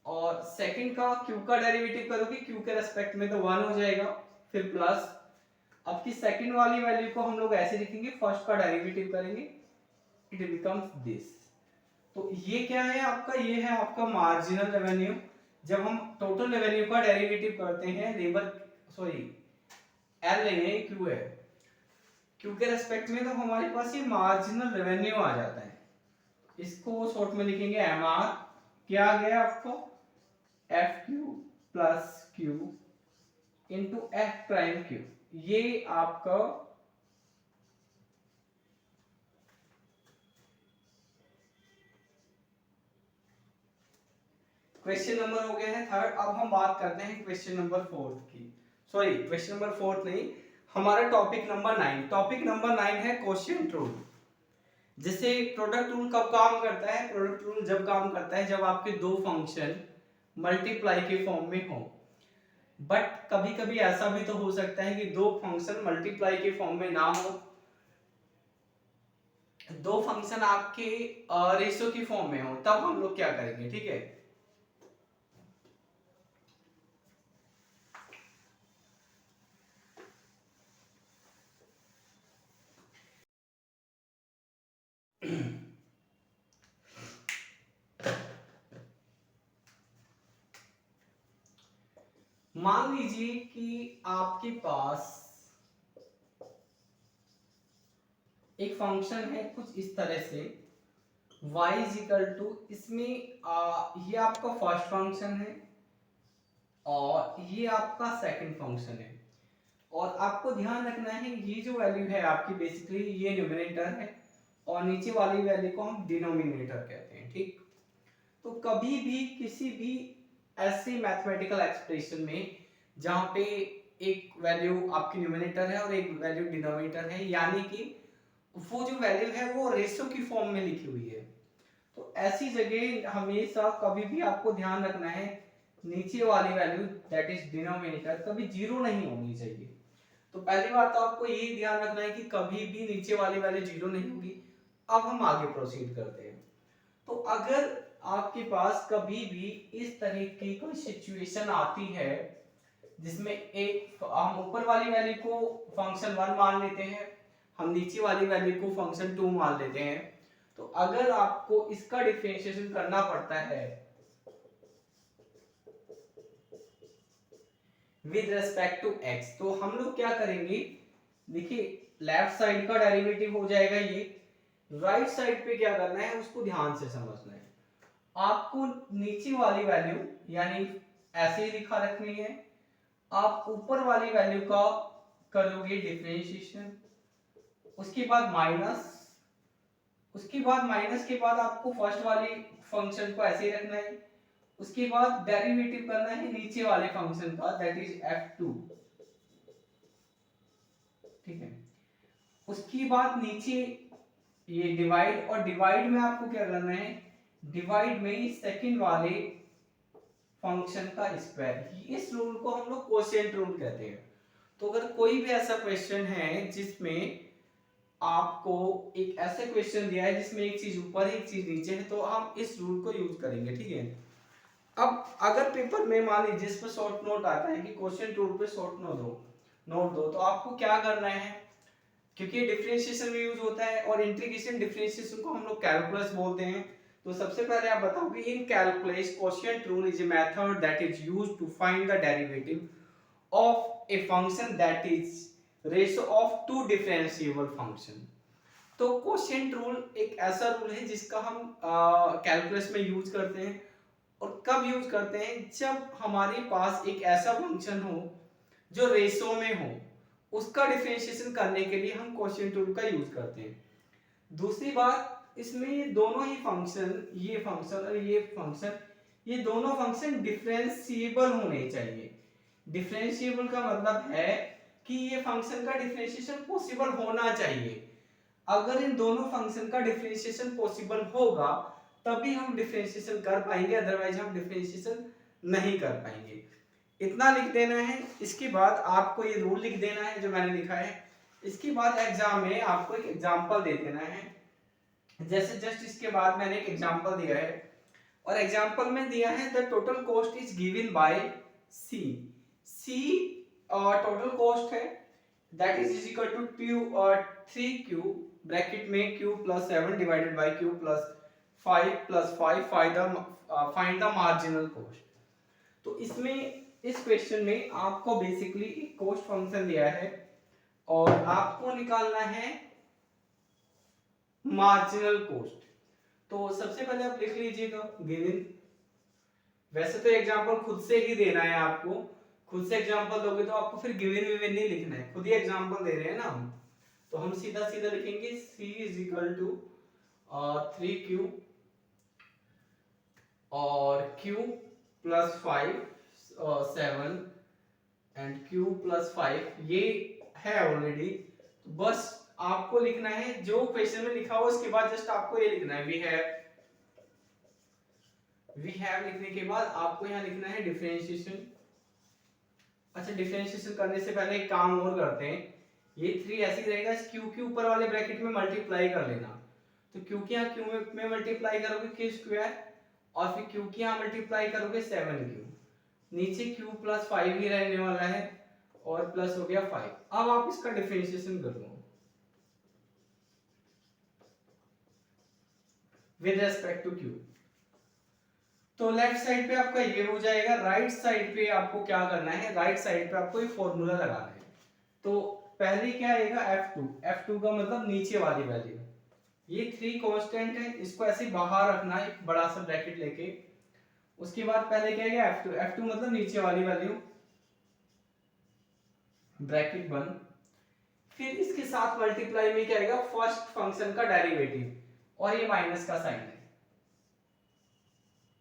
और सेकंड का क्यू का डेरिवेटिव करोगे क्यू के रेस्पेक्ट में तो 1 हो जाएगा, फिर प्लस। अब की सेकंड वाली वैल्यू को हम लोग ऐसे लिखेंगे, फर्स्ट का डेरिवेटिव करेंगे, इट बिकम्स दिस। तो ये क्या है आपका, ये है आपका मार्जिनल रेवेन्यू। जब हम टोटल रेवेन्यू का डेरिवेटिव करते हैं लेबर, सॉरी एल लेंगे, क्यू है, क्यू के रेस्पेक्ट में, तो हमारे पास ये मार्जिनल रेवेन्यू आ जाता है। इसको शॉर्ट में लिखेंगे एम आर, क्या आ गया आपको F Q plus Q into F prime Q, ये आपका क्वेश्चन नंबर हो गया है 3। अब हम बात करते हैं क्वेश्चन नंबर 4 की, सॉरी क्वेश्चन नंबर 4 नहीं, हमारा टॉपिक नंबर 9। टॉपिक नंबर 9 है क्वोशिएंट रूल। जैसे प्रोडक्ट रूल कब काम करता है, प्रोडक्ट रूल जब काम करता है जब आपके दो फंक्शन मल्टीप्लाई के फॉर्म में हो। बट कभी कभी ऐसा भी तो हो सकता है कि दो फंक्शन मल्टीप्लाई के फॉर्म में ना हो, दो फंक्शन आपके रेशियो की फॉर्म में हो, तब हम लोग क्या करेंगे, ठीक है। मान लीजिए कि आपके पास एक फंक्शन है कुछ इस तरह से y इज इक्वल टू, इसमें ये आपका फर्स्ट फंक्शन है और ये आपका सेकंड फंक्शन है, और आपको ध्यान रखना है ये जो वैल्यू है आपकी बेसिकली ये न्यूमरेटर है और नीचे वाली वैल्यू को हम डिनोमिनेटर कहते हैं, ठीक। तो कभी भी किसी भी ऐसे मैथमेटिकल एक्सप्रेशन में जहां पे एक वैल्यू आपकी न्यूमरेटर है और एक वैल्यू डिनोमिनेटर है, यानी कि वो जो वैल्यू है वो रेशियो की फॉर्म में लिखी हुई है, तो ऐसी जगह हमेशा कभी भी आपको ध्यान रखना है नीचे वाली वैल्यू दैट इज डिनोमिनेटर कभी जीरो नहीं होनी चाहिए। तो पहली बात तो आपको ये ध्यान रखना है कि कभी भी नीचे वाली वैल्यू जीरो नहीं होगी। अब हम आगे प्रोसीड करते हैं। तो अगर आपके पास कभी भी इस तरह की कोई सिचुएशन आती है जिसमें एक हम ऊपर वाली वैल्यू को फंक्शन 1 मान लेते हैं, हम नीचे वाली वैल्यू को फंक्शन 2 मान लेते हैं। तो अगर आपको इसका डिफरेंशिएशन करना पड़ता है विद रेस्पेक्ट टू x, तो हम लोग क्या करेंगे, देखिए लेफ्ट साइड का डेरिवेटिव हो जाएगा ये, राइट साइड पे क्या करना है उसको ध्यान से समझना है। आपको नीचे वाली वैल्यू यानी ऐसे ही लिखा रखनी है, आप ऊपर वाली वैल्यू का करोगे डिफरेंशिएशन, उसके बाद माइनस, उसके बाद माइनस के बाद आपको फर्स्ट वाली फंक्शन को ऐसे ही रखना है, उसके बाद डेरिवेटिव करना है नीचे वाले फंक्शन का, दैट इज f2, ठीक है। उसके बाद नीचे ये डिवाइड, और डिवाइड में आपको क्या करना है, डिवाइड में सेकंड वाले फंक्शन का स्क्वायर, इस रूल को हम लोग कोशेंट रूल कहते हैं। तो अगर कोई भी ऐसा क्वेश्चन है जिसमें आपको एक ऐसा क्वेश्चन दिया है जिसमें एक चीज ऊपर है एक चीज नीचे है, तो हम इस रूल को यूज करेंगे, ठीक है। अब अगर पेपर में मान लीजिए इस पर शॉर्ट नोट आता है कि क्वेश्चन रूल पे शॉर्ट नोट दो, तो आपको क्या करना है, क्योंकि डिफरेंशिएशन में यूज होता है और इंटीग्रेशन डिफरेंशिएशन को हम लोग कैलकुलस बोलते हैं। तो सबसे पहले आप बताओगे in calculus quotient rule is a method that is used to find the derivative of a function that is ratio of two differentiable function. तो क्वोशिएंट रूल एक ऐसा रूल है जिसका हम कैलकुलस में यूज करते हैं, और कब यूज करते हैं, जब हमारे पास एक ऐसा फंक्शन हो जो रेशो में हो, उसका डिफरेंशिएशन करने के लिए हम क्वोशिएंट रूल का यूज करते हैं। दूसरी बात, इसमें दोनों ही फंक्शन, ये फंक्शन और ये फंक्शन, ये दोनों फंक्शन डिफरेंशिएबल होने चाहिए। डिफरेंशिएबल का मतलब है कि ये फंक्शन का डिफरेंशिएशन पॉसिबल होना चाहिए। अगर इन दोनों फंक्शन का डिफरेंशिएशन पॉसिबल होगा तभी हम डिफरेंशिएशन कर पाएंगे, अदरवाइज हम डिफरेंशिएशन नहीं कर पाएंगे। इतना लिख देना है। इसके बाद आपको ये रूल लिख देना है जो मैंने लिखा है। इसके बाद एग्जाम में आपको एक एग्जांपल दे देना है। जैसे जस्ट इसके बाद मैंने एक एग्जांपल दिया है, और एग्जांपल में दिया है the total cost is given by C. C total cost है, that is equal to 3q bracket में q plus 7 divided by q plus 5 plus 5 find the marginal cost. तो इसमें इस क्वेश्चन में आपको बेसिकली एक कॉस्ट फंक्शन दिया है और आपको निकालना है मार्जिनल कॉस्ट। तो सबसे पहले आप लिख लीजिएगा गिवन। वैसे तो एग्जांपल खुद से ही देना है आपको, खुद से एग्जांपल दोगे तो आपको फिर गिवन विवन नहीं लिखना है, खुद ही एग्जांपल दे रहे हैं ना हम, तो हम सीधा सीधा लिखेंगे c is equal to 3q और q plus 5 7 and q plus 5, ये है ऑलरेडी। बस आपको लिखना है जो क्वेश्चन में लिखा हुआ, उसके बाद जस्ट आपको ये लिखना है वी हैव लिखने के बाद आपको यहाँ लिखना है डिफरेंशिएशन। अच्छा, डिफरेंशिएशन करने से पहले एक काम और करते हैं, ये 3 ऐसे ही रहेगा, इस q के ऊपर वाले ब्रैकेट में मल्टीप्लाई कर लेना। तो q के यहाँ q में मल्टीप्लाई करोगे q स्क्वायर, और फिर q के यहाँ मल्टीप्लाई करोगे 7q, नीचे q प्लस 5 ही रहने वाला है और प्लस हो गया 5। अब आप इसका डिफरेंशिएशन कर लो विद रेस्पेक्ट टू q। तो लेफ्ट साइड पे आपका ये हो जाएगा, राइट साइड पे आपको क्या करना है, राइट साइड पे आपको ये फॉर्मूला लगाना है। तो पहले क्या आएगा f2 का मतलब नीचे वाली वैल्यू, ये 3 कांस्टेंट है, इसको ऐसे बाहर रखना है एक बड़ा सा ब्रैकेट लेके। उसके बाद पहले क्या आएगा f2 मतलब नीचे वाली वैल्यू ब्रैकेट बंद, फिर इसके साथ मल्टीप्लाई में क्या आएगा फर्स्ट फंक्शन का डेरिवेटिव और ये माइनस का साइन है,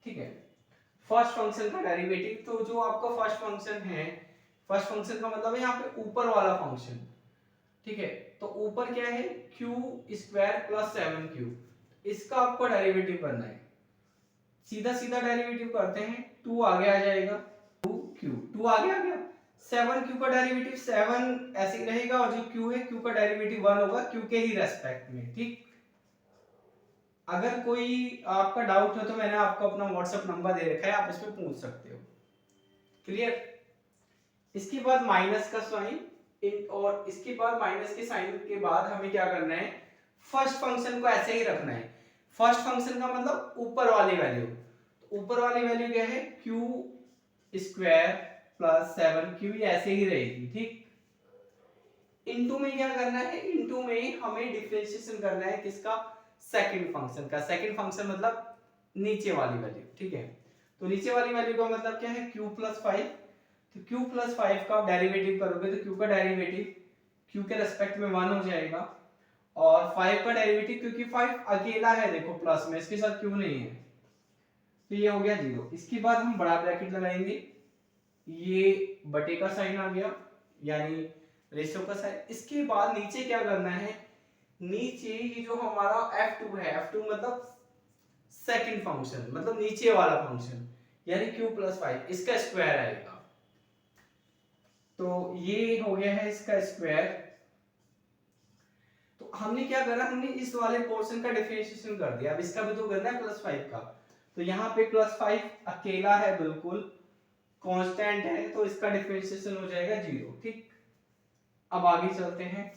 ठीक है। फर्स्ट फंक्शन का डेरिवेटिव, तो जो आपका फर्स्ट फंक्शन है, फर्स्ट फंक्शन का मतलब है यहाँ पे ऊपर वाला फंक्शन, ठीक है। तो ऊपर क्या है q स्क्वायर प्लस 7q, इसका आपको डेरिवेटिव करना है। सीधा सीधा डेरिवेटिव करते हैं, 2 आगे आ जाएगा, 2 आगे आ गया, 7q का डेरिवेटिव 7 ऐसे ही रहेगा, और जो q है q का डेरिवेटिव 1 होगा q के ही रेस्पेक्ट में, ठीक। अगर कोई आपका डाउट है तो मैंने आपको अपना व्हाट्सएप नंबर दे रखा है, आप इस पे पूछ सकते हो। क्लियर। इसके बाद माइनस का साइन और इसके बाद माइनस के साइन के बाद हमें क्या करना है, फर्स्ट फंक्शन को ऐसे ही रखना है। फर्स्ट फंक्शन का मतलब ऊपर वाली वैल्यू, ऊपर वाली वैल्यू क्या है, क्यू स्क्वायर प्लस 7q ऐसे ही रहेगी, ठीक। इनटू में क्या करना है, इनटू में हमें डिफरेंशिएशन करना है किसका, सेकंड फंक्शन का। सेकंड फंक्शन मतलब नीचे वाली वैल्यू, ठीक है। तो नीचे वाली वैल्यू का मतलब क्या है, q प्लस 5। तो q प्लस 5 का डेरिवेटिव करोगे तो q का डेरिवेटिव q के रेस्पेक्ट में 1 हो जाएगा, और 5 का डेरिवेटिव, क्योंकि 5 अकेला है देखो प्लस में, इसके साथ q नहीं है, तो ये हो गया 0। इसके बाद हम बड़ा ब्रैकेट लगाएंगे, ये बटे का साइन आ गया यानी रेशो का साइन। इसके बाद नीचे क्या करना है, नीचे ये जो हमारा f2 है, f2 मतलब सेकंड फंक्शन, मतलब नीचे वाला फंक्शन यानी q प्लस 5, इसका स्क्वायर आएगा। तो ये हो गया है इसका स्क्वायर। तो हमने क्या करा, हमने इस वाले पोर्शन का डिफरेंशिएशन कर दिया, अब इसका भी तो करना है प्लस 5 का। तो यहाँ पे प्लस 5 अकेला है, बिल्कुल कांस्टेंट है, तो इसका डिफरेंशिएशन हो जाएगा 0, ठीक। अब आगे चलते हैं।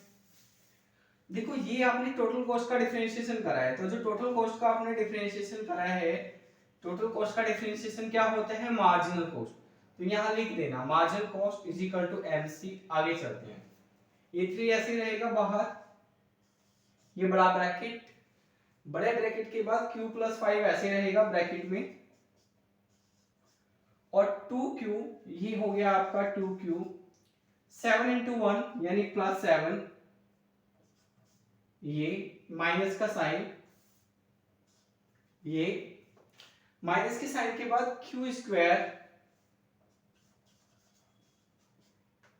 देखो ये आपने टोटल कॉस्ट का डिफरेंशिएशन करा है, तो जो टोटल कॉस्ट का आपने डिफरेंशिएशन करा है, टोटल कॉस्ट का डिफरेंशिएशन क्या होता है, मार्जिनल कॉस्ट। तो यहाँ लिख देना marginal cost is equal to MC। आगे चलते हैं, ये 3 ऐसे रहेगा बाहर, ये बड़ा ब्रैकेट, बड़े ब्रैकेट के बाद q प्लस 5 ऐसे रहेगा ब्रैकेट में, और 2q, ये हो गया आपका 2q, 7 into 1 यानी प्लस 7, ये माइनस का साइन, ये माइनस के साइन के बाद q स्क्वायर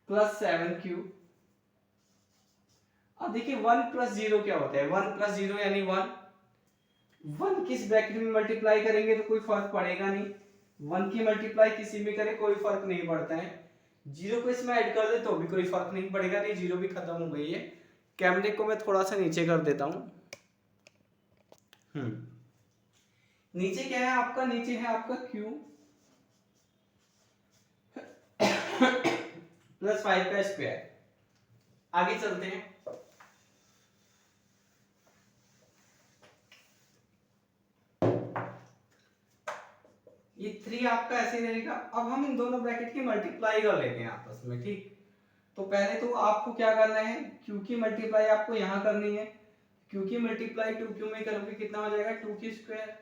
प्लस 7q। अब देखिए 1 प्लस 0 क्या होता है, 1 प्लस 0 यानी 1। 1 किस ब्रैकेट में मल्टीप्लाई करेंगे तो कोई फर्क पड़ेगा नहीं, 1 की मल्टीप्लाई किसी में करें कोई फर्क नहीं पड़ता है। 0 को इसमें ऐड कर दे तो भी कोई फर्क नहीं पड़ेगा, नहीं 0 भी खत्म हो गई है। कैमरे को मैं थोड़ा सा नीचे कर देता हूं। नीचे क्या है आपका, नीचे है आपका q प्लस 5 का स्क्वायर। आगे चलते हैं, ये 3 आपका ऐसे रहेगा। अब हम इन दोनों ब्रैकेट की मल्टीप्लाई कर लेते हैं आपस में, ठीक। तो पहले तो आपको क्या करना है, q की मल्टीप्लाई आपको यहाँ करनी है, q की मल्टीप्लाई 2q में करोगे कितना हो जाएगा, 2q स्क्वायर।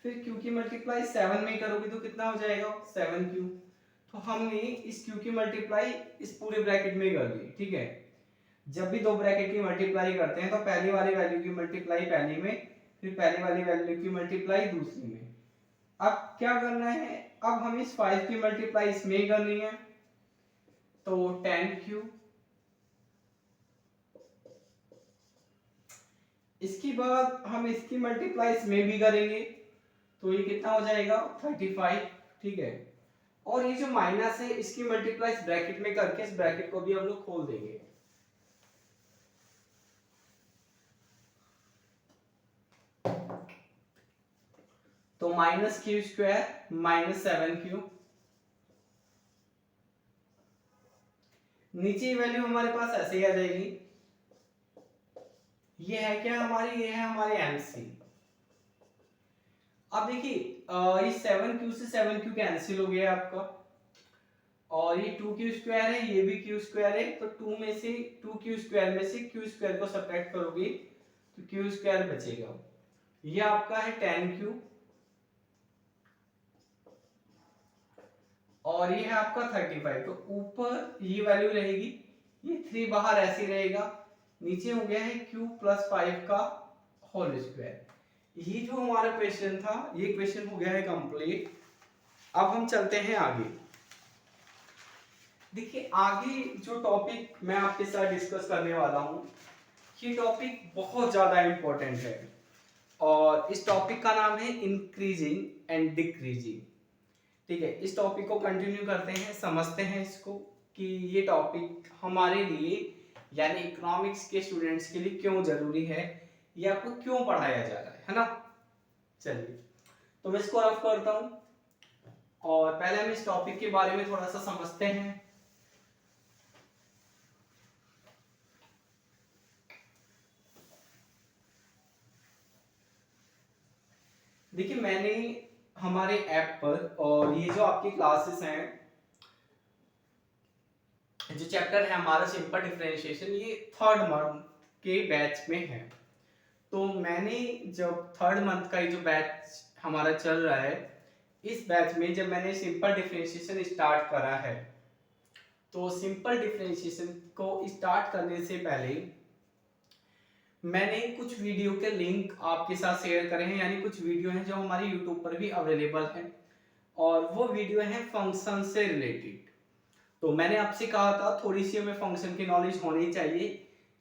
फिर q की मल्टीप्लाई 7 में करोगे तो कितना हो जाएगा, 7q। तो हमने इस q की मल्टीप्लाई इस पूरे ब्रैकेट में कर दी, ठीक है। जब भी दो ब्रैकेट की मल्टीप्लाई करते हैं तो पहली वाली वैल्यू की मल्टीप्लाई पहली में, फिर पहली वाली वैल्यू की मल्टीप्लाई दूसरी में। अब क्या करना है, अब हम इस 5 की मल्टीप्लाई इसमें करनी है, तो 10q, इसके बाद हम इसकी मल्टीप्लाई इसमें भी करेंगे, तो ये कितना हो जाएगा, 35, ठीक है। और ये जो माइनस है इसकी मल्टीप्लाई इस ब्रैकेट में करके इस ब्रैकेट को भी हम लोग खोल देंगे। तो minus Q square minus 7q, नीचे वैल्यू हमारे पास ऐसे ही आ जाएगी। ये है क्या हमारी, ये है हमारे MC। अब देखिए ये 7q से 7q कैंसिल हो गया आपका, और ये 2q स्क्वायर है, ये भी q स्क्वायर है, तो 2 में से 2q स्क्वायर में से q स्क्वायर को सब्ट्रैक्ट करोगे तो q स्क्वायर बचेगा। ये आपका है 10q, और ये है आपका 35। तो ऊपर ये वैल्यू रहेगी, ये 3 बाहर ऐसे रहेगा, नीचे हो गया है q प्लस 5 का होल स्क्वायर। ये जो हमारा क्वेश्चन था, ये क्वेश्चन हो गया है कंप्लीट। अब हम चलते हैं आगे। देखिए आगे जो टॉपिक मैं आपके साथ डिस्कस करने वाला हूं, ये टॉपिक बहुत ज्यादा इंपॉर्टेंट है, और इस टॉपिक का नाम है इंक्रीजिंग एंड डिक्रीजिंग, ठीक है। इस टॉपिक को कंटिन्यू करते हैं, समझते हैं इसको कि ये टॉपिक हमारे लिए यानी इकोनॉमिक्स के स्टूडेंट्स के लिए क्यों जरूरी है, ये आपको क्यों पढ़ाया जा रहा है ना। चलिए तो मैं इसको रफ करता हूं, और पहले हम इस टॉपिक के बारे में थोड़ा सा समझते हैं, देखिए मैंने हमारे ऐप पर, और ये जो आपकी क्लासेस हैं, जो चैप्टर है हमारा सिंपल डिफरेंशिएशन, ये 3rd मंथ के बैच में है। तो मैंने जब 3rd मंथ का ये जो बैच हमारा चल रहा है, इस बैच में जब मैंने सिंपल डिफरेंशिएशन स्टार्ट करा है, तो सिंपल डिफरेंशिएशन को स्टार्ट करने से पहले मैंने कुछ वीडियो के लिंक आपके साथ शेयर करे हैं, यानी कुछ वीडियो हैं जो हमारे यूट्यूब पर भी अवेलेबल हैं, और वो वीडियो हैं फंक्शन से रिलेटेड। तो मैंने आपसे कहा था थोड़ी सी हमें फंक्शन की नॉलेज होनी चाहिए,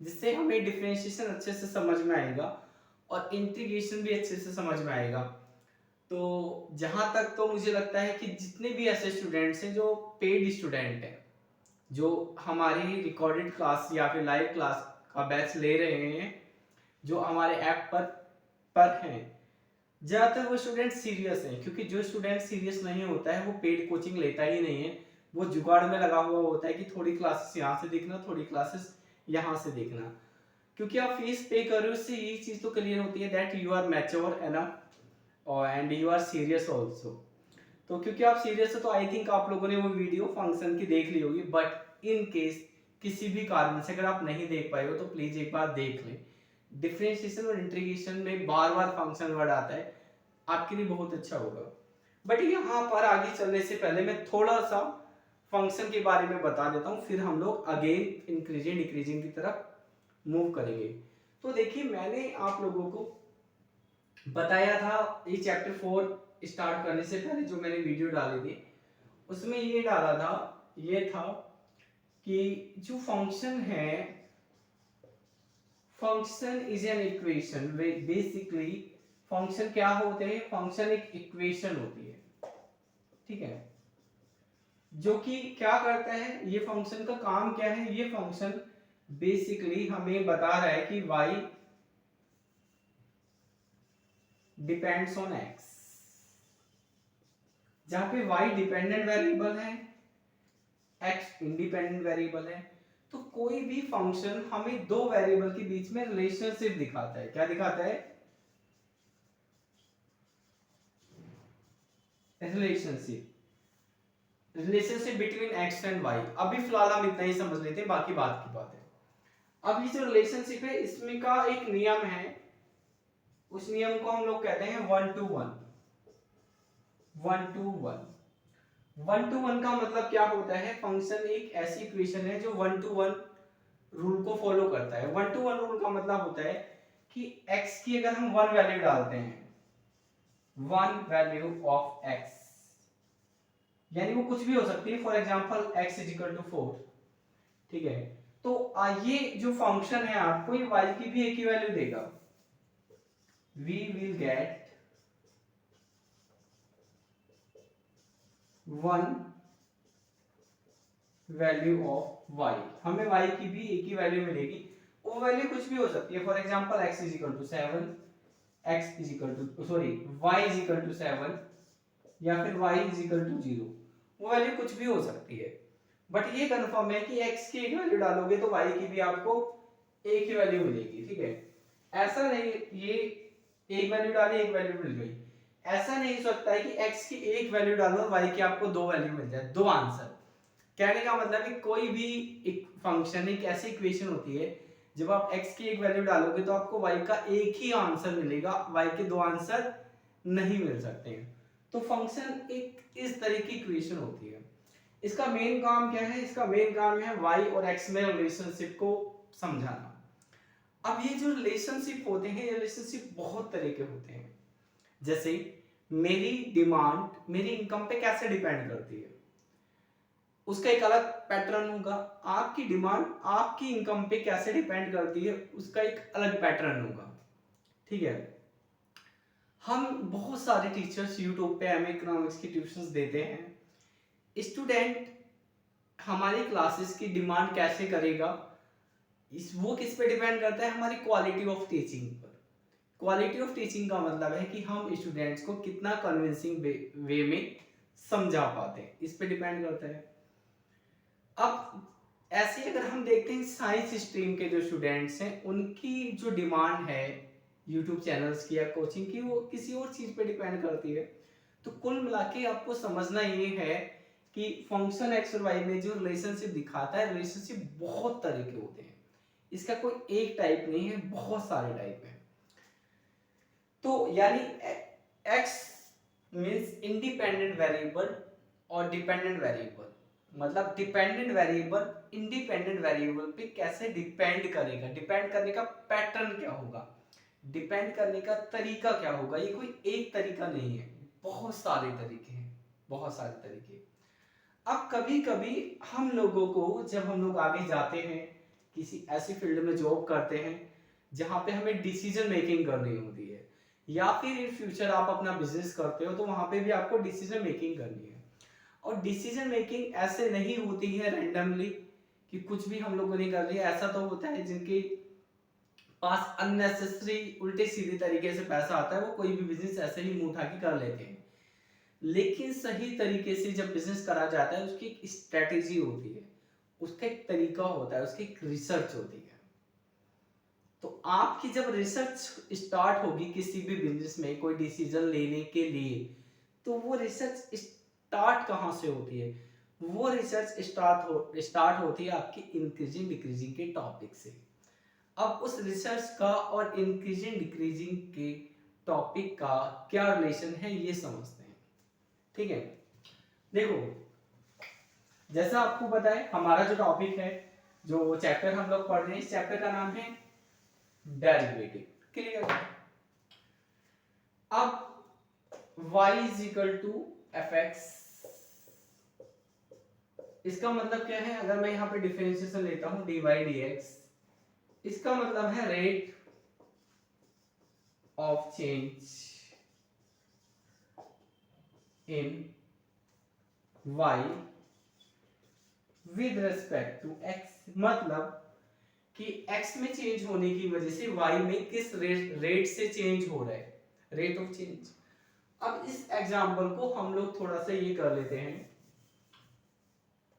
जिससे हमें डिफरेंशिएशन अच्छे से समझ में आएगा और इंटीग्रेशन भी अच्छे से समझ में आएगा। तो जहां तक तो मुझे लगता है कि जितने भी ऐसे स्टूडेंट्स हैं जो पेड स्टूडेंट हैं, जो हमारी रिकॉर्डेड क्लास या फिर लाइव क्लास का बैच ले रहे हैं, जो हमारे ऐप पर हैं, ज़्यादातर वो स्टूडेंट सीरियस हैं, क्योंकि जो स्टूडेंट सीरियस नहीं होता है वो पेड कोचिंग लेता ही नहीं है। वो जुगाड़ में लगा हुआ होता है कि थोड़ी क्लासेस यहाँ से देखना, थोड़ी क्लासेस यहाँ से देखना। क्योंकि आप फीस पे कर रहे हो, उससे ये चीज़ तो क्लियर होती है that you are mature enough और and you are serious also. तो क्योंकि आप सीरियस हो तो आई थिंक आप लोगों ने वो वीडियो फंक्शन की देख ली होगी, बट इन केस किसी भी कारण से अगर आप नहीं देख पाए हो तो प्लीज एक बार देख लें। डिफरेंशिएशन और इंटीग्रेशन में बार बार फंक्शन वर्ड आता है, आपके लिए बहुत अच्छा होगा। बट यहाँ पर आगे चलने से पहले मैं थोड़ा सा फंक्शन के बारे में बता देता हूँ, फिर हम लोग अगेन इंक्रीजिंग डिक्रीजिंग की तरफ मूव करेंगे। तो देखिए मैंने आप लोगों को बताया था ये चैप्टर 4 स्टार्ट करने से पहले जो मैंने वीडियो डाली थी, उसमें ये डाला था, ये था कि जो फंक्शन है, function is an equation. Basically function क्या होते हैं, फंक्शन एक इक्वेशन होती है, ठीक है, जो कि क्या करता है, ये फंक्शन का काम क्या है, ये फंक्शन बेसिकली हमें बता रहा है कि y डिपेंड्स ऑन x, जहां पे y डिपेंडेंट वेरिएबल है, x इंडिपेंडेंट वेरिएबल है। तो कोई भी फंक्शन हमें दो वेरिएबल के बीच में रिलेशनशिप दिखाता है। क्या दिखाता है? Relationship between x and y। अभी फिलहाल हम इतना ही समझ लेते हैं, बाकी बात की बात है। अब ये जो रिलेशनशिप है, इसमें का एक नियम है, उस नियम को हम लोग कहते हैं 1 to 1। 1 to 1 1 to 1 का मतलब क्या होता है, फंक्शन एक ऐसी इक्वेशन है जो 1 to 1 रूल को फॉलो करता है। 1 to 1 रूल का मतलब होता है कि x की अगर हम 1 वैल्यू डालते हैं, 1 वैल्यू ऑफ x, यानी वो कुछ भी हो सकती है, for example x is equal to 4, ठीक है, तो ये जो फंक्शन है आपको ये y की भी एक ही वैल्यू देगा। we will get 1 value of y, हमें y की भी एक ही वैल्यू मिलेगी। वो वैल्यू कुछ भी हो सकती है, for example x is equal to 7, x is equal to sorry y is equal to 7, या फिर y इज इक्वल टू 0, वो वैल्यू कुछ भी हो सकती है। बट ये कंफर्म है कि x की एक वैल्यू डालोगे तो y की भी आपको एक ही वैल्यू मिलेगी, ठीक है। ऐसा नहीं ये एक वैल्यू डाली एक वैल्यू मिल गई, ऐसा नहीं हो सकता है कि x की एक वैल्यू डालो और y की आपको दो वैल्यू मिल जाए, दो आंसर। कहने का मतलब है कोई भी एक फंक्शन एक ऐसी इक्वेशन होती है, जब आप x की एक वैल्यू डालोगे तो आपको y का एक ही आंसर मिलेगा, y के दो आंसर नहीं मिल सकते हैं। तो फंक्शन एक इस तरह की इक्वेशन होती है। इसका मेन काम क्या है? इसका मेन काम है y और x में रिलेशनशिप को समझाना। अब ये जो रिलेशनशिप होते हैं, ये रिलेशनशिप बहुत तरह के होते हैं। जैसे मेरी डिमांड मेरी इनकम पे कैसे डिपेंड करती है, उसका एक अलग पैटर्न होगा। आपकी डिमांड आपकी इनकम पे कैसे डिपेंड करती है, उसका एक अलग पैटर्न होगा, ठीक है। हम बहुत सारे टीचर्स यूट्यूब पे एमए इकोनॉमिक्स की ट्यूशंस देते हैं। स्टूडेंट हमारी क्लासेस की डिमांड कैसे करेगा, वो किस पे डिपेंड करता है? हमारी क्वालिटी ऑफ टीचिंग पर। क्वालिटी ऑफ टीचिंग का मतलब है कि हम स्टूडेंट्स को कितना कन्विंसिंग वे में समझा पाते हैं, इस पे डिपेंड करता है। अब ऐसे अगर हम देखते हैं साइंस स्ट्रीम के जो स्टूडेंट्स हैं, उनकी जो डिमांड है यूट्यूब चैनल्स की या कोचिंग की, वो किसी और चीज पे डिपेंड करती है। तो कुल मिला के आपको समझना ये है कि फंक्शन एक्स और वाई में जो रिलेशनशिप दिखाता है, रिलेशनशिप बहुत तरह के होते हैं, इसका कोई एक टाइप नहीं है, बहुत सारे टाइप हैं। तो यानी एक्स मींस इंडिपेंडेंट वेरिएबल और डिपेंडेंट वेरिएबल, मतलब डिपेंडेंट वेरिएबल इंडिपेंडेंट वेरिएबल पे कैसे डिपेंड करेगा, डिपेंड करने का पैटर्न क्या होगा, डिपेंड करने का तरीका क्या होगा। ये कोई एक तरीका नहीं है, बहुत सारे तरीके हैं, बहुत सारे तरीके। अब कभी कभी हम लोगों को, जब हम लोग आगे जाते हैं, किसी ऐसी फील्ड में जॉब करते हैं जहां पे हमें डिसीजन मेकिंग करनी होती है, या फिर इन फ्यूचर आप अपना बिजनेस करते हो तो वहां पे भी आपको डिसीजन मेकिंग करनी है। और डिसीजन मेकिंग ऐसे नहीं होती है रैंडमली कि कुछ भी हम लोगों ने कर लिया। ऐसा तो होता है जिनके पास अननेसेसरी उल्टे सीधे तरीके से पैसा आता है, वो कोई भी बिजनेस ऐसे ही मुंह उठा के कर लेते हैं। लेकिन सही तरीके से जब बिजनेस करा जाता है, उसकी एक स्ट्रेटेजी होती है, उसका एक तरीका होता है, उसकी एक रिसर्च होती है। तो आपकी जब रिसर्च स्टार्ट होगी किसी भी बिजनेस में कोई डिसीजन लेने के लिए, तो वो रिसर्च स्टार्ट कहाँ से होती है? वो रिसर्च स्टार्ट होती है आपकी इंक्रीजिंग डिक्रीजिंग के टॉपिक से। अब उस रिसर्च का और इंक्रीजिंग डिक्रीजिंग के टॉपिक का क्या रिलेशन है, ये समझते हैं। ठीक है, देखो जैसा आपको पता है हमारा जो टॉपिक है, जो चैप्टर हम लोग पढ़ रहे हैं, इस चैप्टर का नाम है डेरिवेटिव। क्लियर? अब y is equal to F X, इसका मतलब क्या है? अगर मैं यहां पे डिफरेंशिएशन लेता हूं dy dx, इसका मतलब है rate of change in y with respect to x, मतलब कि x में चेंज होने की वजह से y में किस रेट से चेंज हो रहा है, रेट ऑफ चेंज। अब इस एग्जांपल को हम लोग थोड़ा सा ये कर लेते हैं,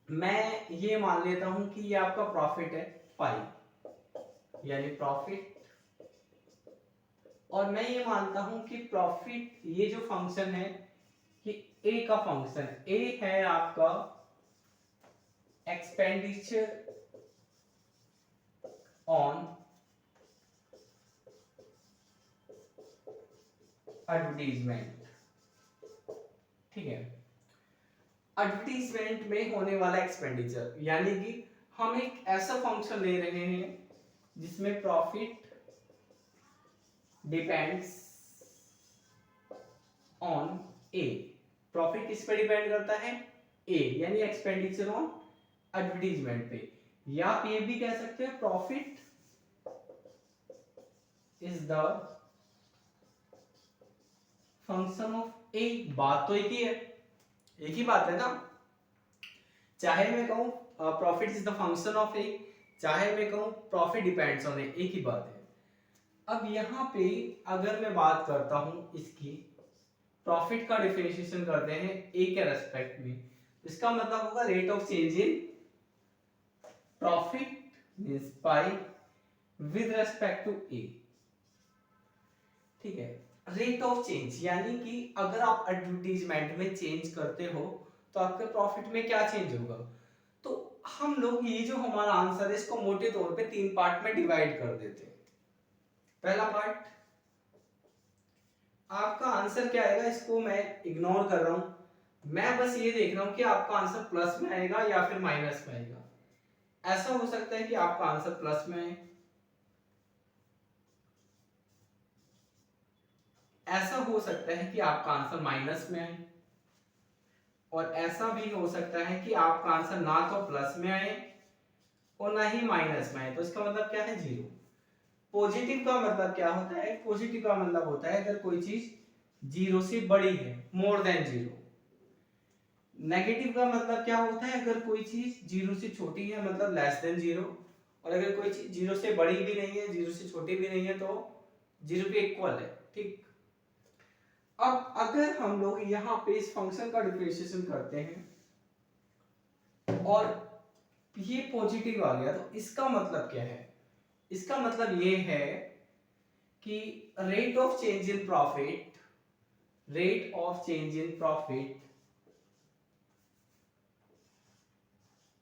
मैं ये मान लेता हूं कि ये आपका प्रॉफिट है पाई, यानी प्रॉफिट, और मैं ये मानता हूं कि प्रॉफिट ये जो फंक्शन है ये ए का फंक्शन, ए है आपका एक्सपेंडिचर ऑन एडवर्टीजमेंट। ठीक है, एडवर्टीजमेंट में होने वाला एक्सपेंडिचर, यानी कि हम एक ऐसा फंक्शन ले रहे हैं जिसमें profit depends on A. Profit किस पे डिपेंड करता है? ए, यानी एक्सपेंडिचर ऑन एडवर्टीजमेंट पे, या आप ये भी कह सकते हैं profit is the function of A. बात तो एक ही है, एक ही बात है ना। चाहे मैं कहूं profit is the function of A, चाहे मैं कहूं प्रॉफिट डिपेंड्स ऑन ए, एक ही बात है। अब यहां पे अगर मैं बात करता हूं इसकी, प्रॉफिट का डिफरेंशिएशन करते हैं ए के रेस्पेक्ट में, इसका मतलब होगा rate of change in profit means pi with respect to A. ठीक है, रेट ऑफ चेंज यानी कि अगर आप एडवर्टीजमेंट में चेंज करते हो तो आपके प्रॉफिट में क्या चेंज होगा। तो हम लोग ये जो हमारा आंसर है इसको मोटे तौर पे 3 पार्ट में डिवाइड कर देते हैं। पहला पार्ट, आपका आंसर क्या आएगा इसको मैं इग्नोर कर रहा हूं, मैं बस ये देख रहा हूं कि आपका आंसर प्लस में आएगा या फिर माइनस में आएगा। ऐसा हो सकता है कि आपका आंसर प्लस में आए, ऐसा हो सकता है कि आपका आंसर माइनस में आए, और ऐसा भी हो सकता है कि आपका आंसर ना तो प्लस में आए और ना ही माइनस में आए। तो इसका मतलब क्या है? जीरो। पॉजिटिव का मतलब क्या होता है? पॉजिटिव का मतलब होता है अगर कोई चीज जीरो से बड़ी है, मोर देन जीरो। नेगेटिव का मतलब क्या होता है? अगर कोई चीज जीरो से छोटी है मतलब लेस देन जीरो, और अगर कोई चीज जीरो से बड़ी भी नहीं है, जीरो से छोटी भी नहीं है, तो जीरो के इक्वल है। ठीक, अब अगर हम लोग यहाँ पे इस फंक्शन का डिफरेंशिएशन करते हैं और ये पॉजिटिव आ गया, तो इसका मतलब क्या है? इसका मतलब ये है कि rate of change in profit, rate of change in profit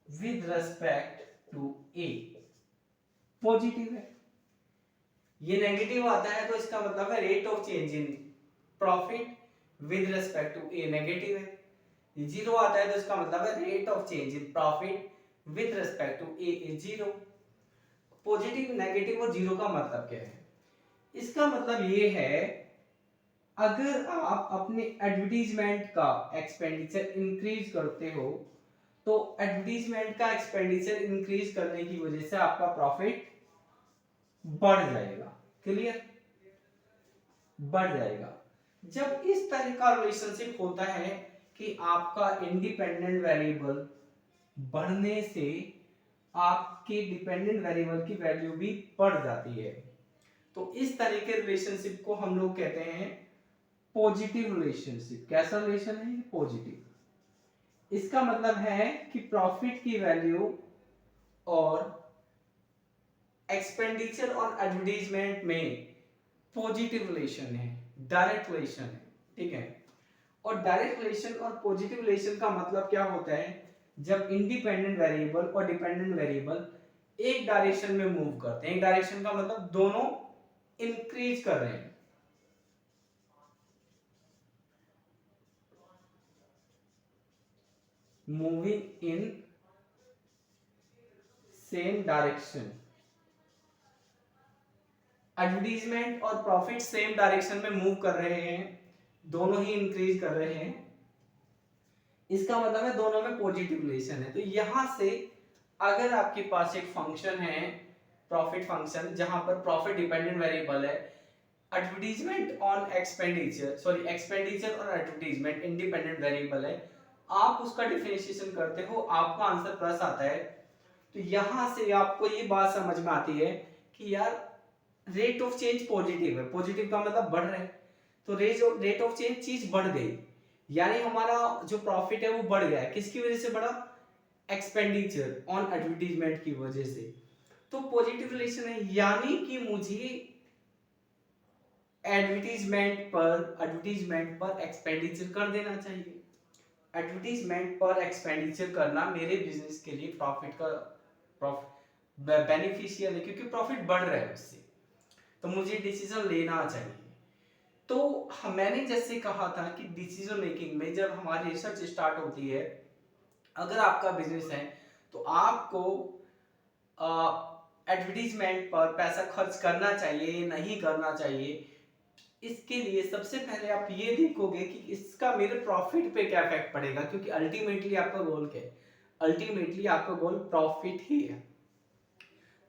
with respect to A positive है। ये नेगेटिव आता है तो इसका मतलब है rate of change in profit with respect to A negative है। ये जीरो आता है तो इसका मतलब है rate of change in profit with respect to A is zero. Positive, negative और जीरो का मतलब क्या है? इसका मतलब ये है अगर आप अपने एडवर्टीजमेंट का एक्सपेंडिचर इंक्रीज करते हो तो एडवर्टीजमेंट का एक्सपेंडिचर इंक्रीज करने की वजह से आपका प्रॉफिट बढ़ जाएगा। क्लियर? बढ़ जाएगा। जब इस तरह का रिलेशनशिप होता है कि आपका इंडिपेंडेंट वेरिएबल बढ़ने से आपके डिपेंडेंट वेरिएबल की वैल्यू भी बढ़ जाती है, तो इस तरह के रिलेशनशिप को हम लोग कहते हैं पॉजिटिव रिलेशनशिप। कैसा रिलेशन है? पॉजिटिव। इसका मतलब है कि प्रॉफिट की वैल्यू और एक्सपेंडिचर ऑन एडवर्टाइजमेंट में पॉजिटिव रिलेशन है, डायरेक्ट रिलेशन है। ठीक है? और डायरेक्ट रिलेशन और पॉजिटिव रिलेशन का मतलब क्या होता है? जब इंडिपेंडेंट वेरिएबल और डिपेंडेंट वेरिएबल एक डायरेक्शन में मूव करते हैं। एक डायरेक्शन का मतलब दोनों इंक्रीज कर रहे हैं। Moving in same direction. Advertisement और प्रॉफिट सेम डायरेक्शन में मूव कर रहे हैं, दोनों ही इंक्रीज कर रहे हैं, इसका मतलब है दोनों में पॉजिटिव रिलेशन है। तो यहां से अगर आपके पास एक फंक्शन है प्रॉफिट फंक्शन जहां पर प्रॉफिट डिपेंडेंट वेरिएबल है, advertisement on expenditure sorry expenditure on advertisement independent variable है, आप उसका डिफरेंशिएशन करते हो, आपका आंसर प्लस आता है। तो यहां से आपको ये बात समझ में आती है कि यार रेट ऑफ चेंज पॉजिटिव है, पॉजिटिव का मतलब बढ़ रहा है, तो रेट ऑफ चेंज चीज बढ़ गई, यानी हमारा जो प्रॉफिट है वो बढ़ गया है। किसकी वजह से बढ़ा? एक्सपेंडिचर ऑन एडवर्टीजमेंट की वजह से। तो पॉजिटिव रिलेशन है, यानी कि मुझे एडवर्टीजमेंट पर एक्सपेंडिचर कर देना चाहिए। एडवर्टीजमेंट पर एक्सपेंडिचर करना मेरे बिजनेस के लिए प्रॉफिट का बेनिफिशियल है, क्योंकि प्रॉफिट बढ़ रहा है उससे, तो मुझे डिसीजन लेना चाहिए। तो मैंने जैसे कहा था कि डिसीजन मेकिंग में जब हमारी रिसर्च स्टार्ट होती है, अगर आपका बिजनेस है तो आपको एडवर्टीजमेंट पर पैसा खर्च करना चाहिए नहीं करना चाहिए, इसके लिए सबसे पहले आप ये देखोगे कि इसका मेरे प्रॉफिट पे क्या इफेक्ट पड़ेगा, क्योंकि अल्टीमेटली आपका गोल क्या है? अल्टीमेटली आपका गोल प्रॉफिट ही है।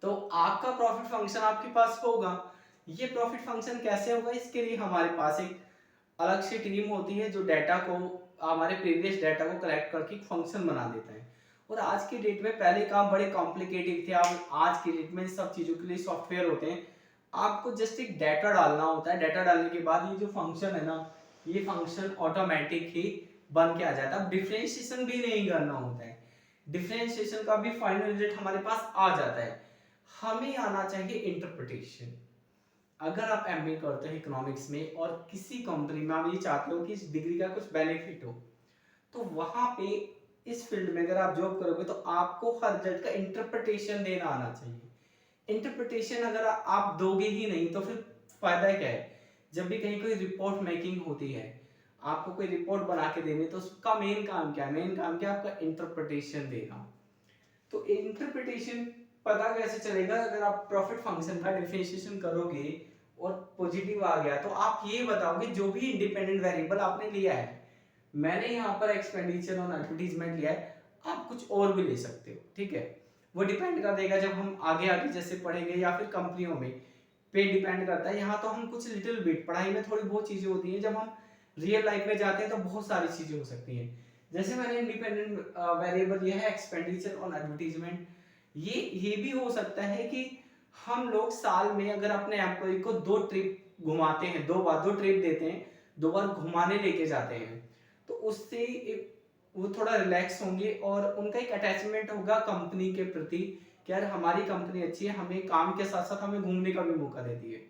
तो आपका प्रॉफिट फंक्शन आपके पास होगा। ये प्रॉफिट फंक्शन कैसे होगा? इसके लिए हमारे पास एक अलग से टीम होती है जो डाटा को, हमारे प्रीवियस डाटा को कलेक्ट करके एक फंक्शन बना देता है। और आज की डेट में, पहले काम बड़े कॉम्प्लिकेटेड थे, अब आज की डेट में सब चीजों के लिए सॉफ्टवेयर होते हैं। आपको जस्ट एक डाटा डालना होता है, डाटा डालने के बाद ये जो फंक्शन है ना, ये फंक्शन ऑटोमेटिक ही बन के आ जाता है। अब डिफरेंशिएशन भी नहीं करना होता है, डिफरेंशिएशन का भी फाइनल रिजल्ट हमारे पास आ जाता है। हमें आना चाहिए इंटरप्रिटेशन। अगर आप एमबीए करते हैं इकोनॉमिक्स में और किसी कंपनी में आप ये चाहते हो कि इस डिग्री का कुछ बेनिफिट हो, तो वहां पे इस फील्ड में अगर आप जॉब करोगे तो आपको हर रिजल्ट का इंटरप्रिटेशन देना आना चाहिए। इंटरप्रिटेशन अगर आप दोगे ही नहीं तो फिर फायदा क्या है? जब भी कहीं कोई रिपोर्ट मेकिंग होती है, आपको कोई रिपोर्ट बना के देनी, तो उसका मेन काम क्या है? मेन काम क्या है? आपका इंटरप्रिटेशन देना। तो इंटरप्रिटेशन पता कैसे चलेगा? अगर आप प्रॉफिट फंक्शन का डिफरेंशिएशन करोगे और पॉजिटिव आ गया तो आप ये बताओगे जो भी इंडिपेंडेंट वेरिएबल आपने लिया है, मैंने यहाँ पर एक्सपेंडिचर ऑन एडवर्टीजमेंट लिया है, आप कुछ और भी ले सकते हो। ठीक है? वो डिपेंड कर देगा जब हम आगे आगे जैसे पढ़ेंगे या फिर कंपनियों में पे डिपेंड करता है। यहाँ तो हम कुछ लिटिल बिट, पढ़ाई में थोड़ी बहुत चीजें होती हैं, जब हम रियल लाइफ में जाते हैं तो बहुत सारी चीजें हो सकती हैं। जैसे मैंने इंडिपेंडेंट वेरिएबल लिया है एक्सपेंडिचर ऑन एडवर्टीजमेंट, ये भी हो सकता है कि हम लोग साल में अगर अपने एम्प्लॉय को 2 ट्रिप घुमाते हैं, 2 बार 2 ट्रिप देते हैं, 2 बार घुमाने लेके जाते हैं, तो उससे वो थोड़ा रिलैक्स होंगे और उनका एक अटैचमेंट होगा कंपनी के प्रति कि यार हमारी कंपनी अच्छी है, हमें काम के साथ साथ हमें घूमने का भी मौका देती है।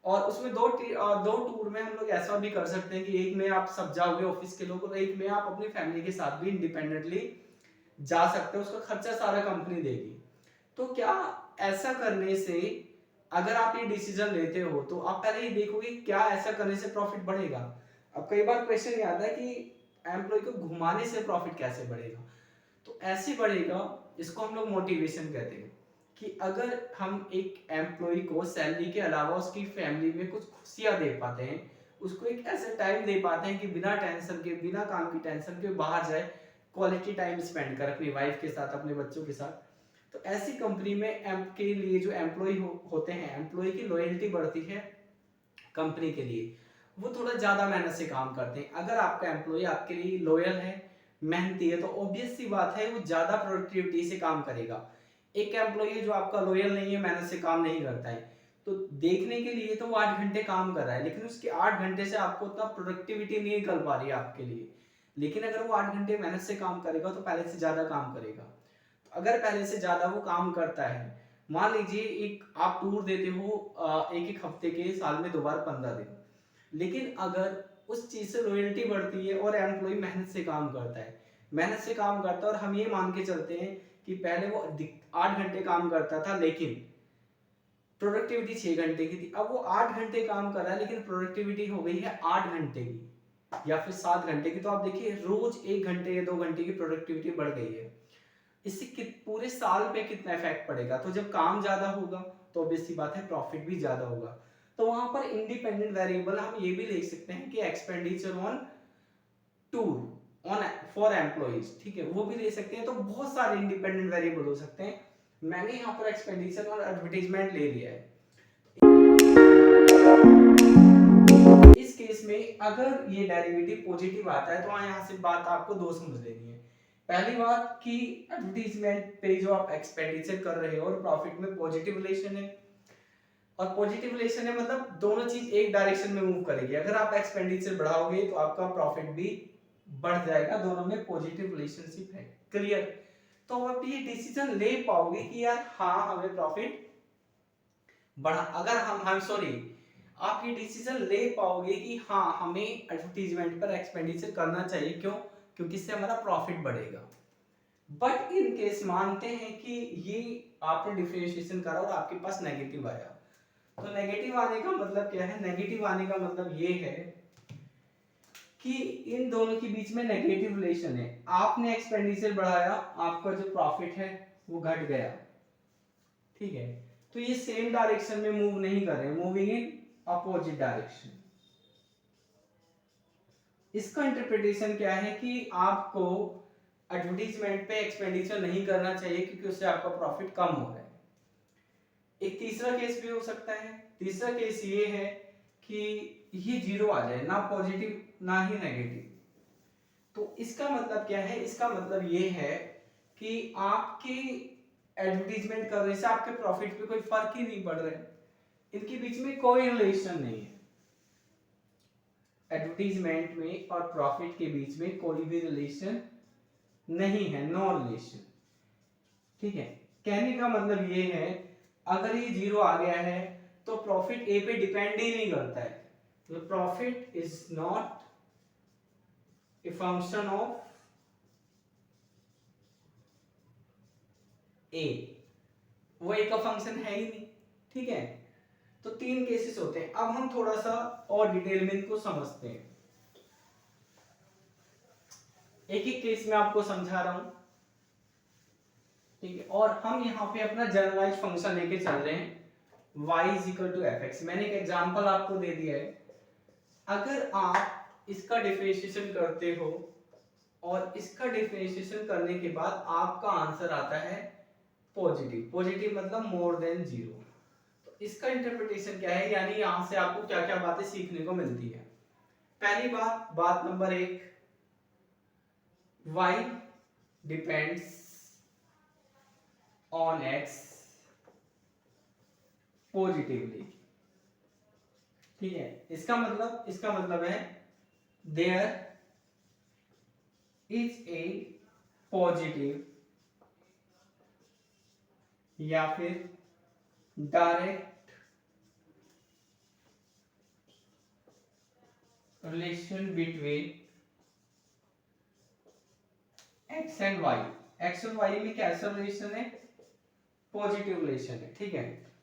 और उसमें दो टूर में हम लोग ऐसा भी कर सकते हैं कि एक में आप सब जाओगे ऑफिस के लोग और एक में आप अपनी फैमिली के साथ भी इंडिपेंडेंटली जा सकते हो, उसका खर्चा सारा कंपनी देगी। तो क्या ऐसा करने से अगर आप ये डिसीजन लेते हो तो आप पहले ही देखोगे क्या ऐसा करने से प्रॉफिट बढ़ेगा। अब कई बार क्वेश्चन ये आता है कि एम्प्लॉय को घुमाने से प्रॉफिट कैसे बढ़ेगा, तो ऐसे बढ़ेगा, इसको हम लोग मोटिवेशन कहते हैं कि अगर हम एक एम्प्लॉय को सैलरी के अलावा उसकी फैमिली में कुछ खुशियां दे पाते हैं, उसको एक ऐसा टाइम दे पाते हैं कि बिना टेंशन के, बिना काम की टेंशन के बाहर जाए, क्वालिटी टाइम स्पेंड कर अपनी वाइफ के साथ, अपने बच्चों के साथ, तो ऐसी कंपनी में के लिए जो एम्प्लॉय होते हैं, एम्प्लॉय की लॉयल्टी बढ़ती है कंपनी के लिए, वो थोड़ा ज्यादा मेहनत से काम करते हैं। अगर आपका एम्प्लॉय आपके लिए लॉयल है, मेहनती है, तो ऑब्वियस सी बात है वो ज्यादा प्रोडक्टिविटी से काम करेगा। एक एम्प्लॉय जो आपका लॉयल नहीं है, मेहनत से काम नहीं करता है, तो देखने के लिए तो वो 8 घंटे काम कर रहा है, लेकिन उसके 8 घंटे से आपको उतना प्रोडक्टिविटी नहीं निकल पा रही है आपके लिए। लेकिन अगर वो 8 घंटे मेहनत से काम करेगा तो पहले से ज्यादा काम करेगा। तो अगर पहले से ज्यादा वो काम करता है, मान लीजिए एक आप टूर देते हो एक एक हफ्ते के, साल में 2 बार 15 दिन, लेकिन अगर उस चीज से लॉयल्टी बढ़ती है और एम्प्लॉय मेहनत से काम करता है, मेहनत से काम करता है, और हम ये मान के चलते हैं कि पहले वो 8 घंटे काम करता था लेकिन प्रोडक्टिविटी 6 घंटे की थी, अब वो 8 घंटे काम कर रहा है लेकिन प्रोडक्टिविटी हो गई है 8 घंटे की या फिर 7 घंटे की, तो आप देखिए रोज 1 घंटे या 2 घंटे की प्रोडक्टिविटी बढ़ गई है। इससे पूरे साल पे कितना इफेक्ट पड़ेगा, तो जब काम ज्यादा होगा तो ऑब्वियस सी बात है प्रॉफिट भी ज्यादा होगा। तो वहां पर इंडिपेंडेंट वेरिएबल हम ये भी लिख सकते हैं कि expenditure on tour on for employees, ठीक है, वो भी ले सकते हैं। तो बहुत सारे इंडिपेंडेंट वेरिएबल हो सकते हैं, मैंने यहाँ पर एक्सपेंडिचर और एडवर्टाइजमेंट ले लिया है। इस केस में अगर ये डेरिवेटिव पॉजिटिव आता है तो यहाँ से बात आपको दो समझ लेनी है। पहली बात कि एडवर्टाइजमेंट पे जो आप एक्सपेंडिचर कर रहे हो और प्रॉफिट में पॉजिटिव रिलेशन है, और पॉजिटिव रिलेशन है मतलब दोनों चीज एक डायरेक्शन में मूव करेगी। अगर आप एक्सपेंडिचर बढ़ाओगे तो आपका प्रॉफिट भी बढ़ जाएगा, दोनों में पॉजिटिव रिलेशनशिप है। क्लियर? तो आप ये डिसीजन ले पाओगे कि यार हाँ हमें प्रॉफिट बढ़ा, अगर हम सॉरी आप ये डिसीजन ले पाओगे कि हाँ हमें एडवर्टाइजमेंट पर एक्सपेंडिचर करना चाहिए। क्यों? क्योंकि इससे हमारा प्रॉफिट बढ़ेगा। बट इन केस मानते हैं कि ये आपने डिफरेंशिएशन करा और आपके पास नेगेटिव आया, तो नेगेटिव आने का मतलब क्या है? नेगेटिव आने का मतलब ये है कि इन दोनों के बीच में नेगेटिव रिलेशन है। आपने एक्सपेंडिचर बढ़ाया, आपका जो प्रॉफिट है वो घट गया, ठीक है, तो ये सेम डायरेक्शन में मूव नहीं कर रहे, मूविंग इन अपोजिट डायरेक्शन। इसका इंटरप्रिटेशन क्या है कि आपको एडवर्टाइजमेंट पे एक्सपेंडिचर नहीं करना चाहिए क्योंकि उससे आपका प्रॉफिट कम हो रहा है। एक तीसरा केस भी हो सकता है। तीसरा केस ये है कि ये जीरो आ जाए, ना पॉजिटिव ना ही नेगेटिव। तो इसका मतलब क्या है? इसका मतलब ये है कि आपके एडवर्टाइजमेंट करने से आपके प्रॉफिट पे कोई फर्क ही नहीं पड़ रहा है, इनके बीच में कोई रिलेशन नहीं है। एडवर्टाइजमेंट में और प्रॉफिट के बीच में कोई भी रिलेशन नहीं है, नो रिलेशन, ठीक है। कहने का मतलब ये है अगर ये जीरो आ गया है तो प्रॉफिट ए पे डिपेंड ही नहीं करता है, तो profit is not a function of A, वो ए का फंक्शन है ही नहीं, ठीक है। तो तीन केसेस होते हैं। अब हम थोड़ा सा और डिटेल में इनको समझते हैं, एक एक केस में आपको समझा रहा हूं, ठीक है। और हम यहाँ पे अपना जनरलाइज फंक्शन लेके चल रहे हैं y is equal to F X. मैंने एक एग्जांपल आपको दे दिया है, अगर आप इसका डिफरेंशिएशन करते हो और इसका डिफरेंशिएशन करने के बाद आपका आंसर आता है पॉजिटिव, पॉजिटिव मतलब मोर देन जीरो, तो इसका इंटरप्रिटेशन क्या है, यानी यहां से आपको क्या क्या बातें सीखने को मिलती है। पहली बात, बात नंबर एक, y depends on x positively, ठीक है। इसका मतलब है देयर इज ए पॉजिटिव या फिर direct relation between X and Y. X और वाई में कैसा रिलेशन है? पॉजिटिव रिलेशन है, ठीक है।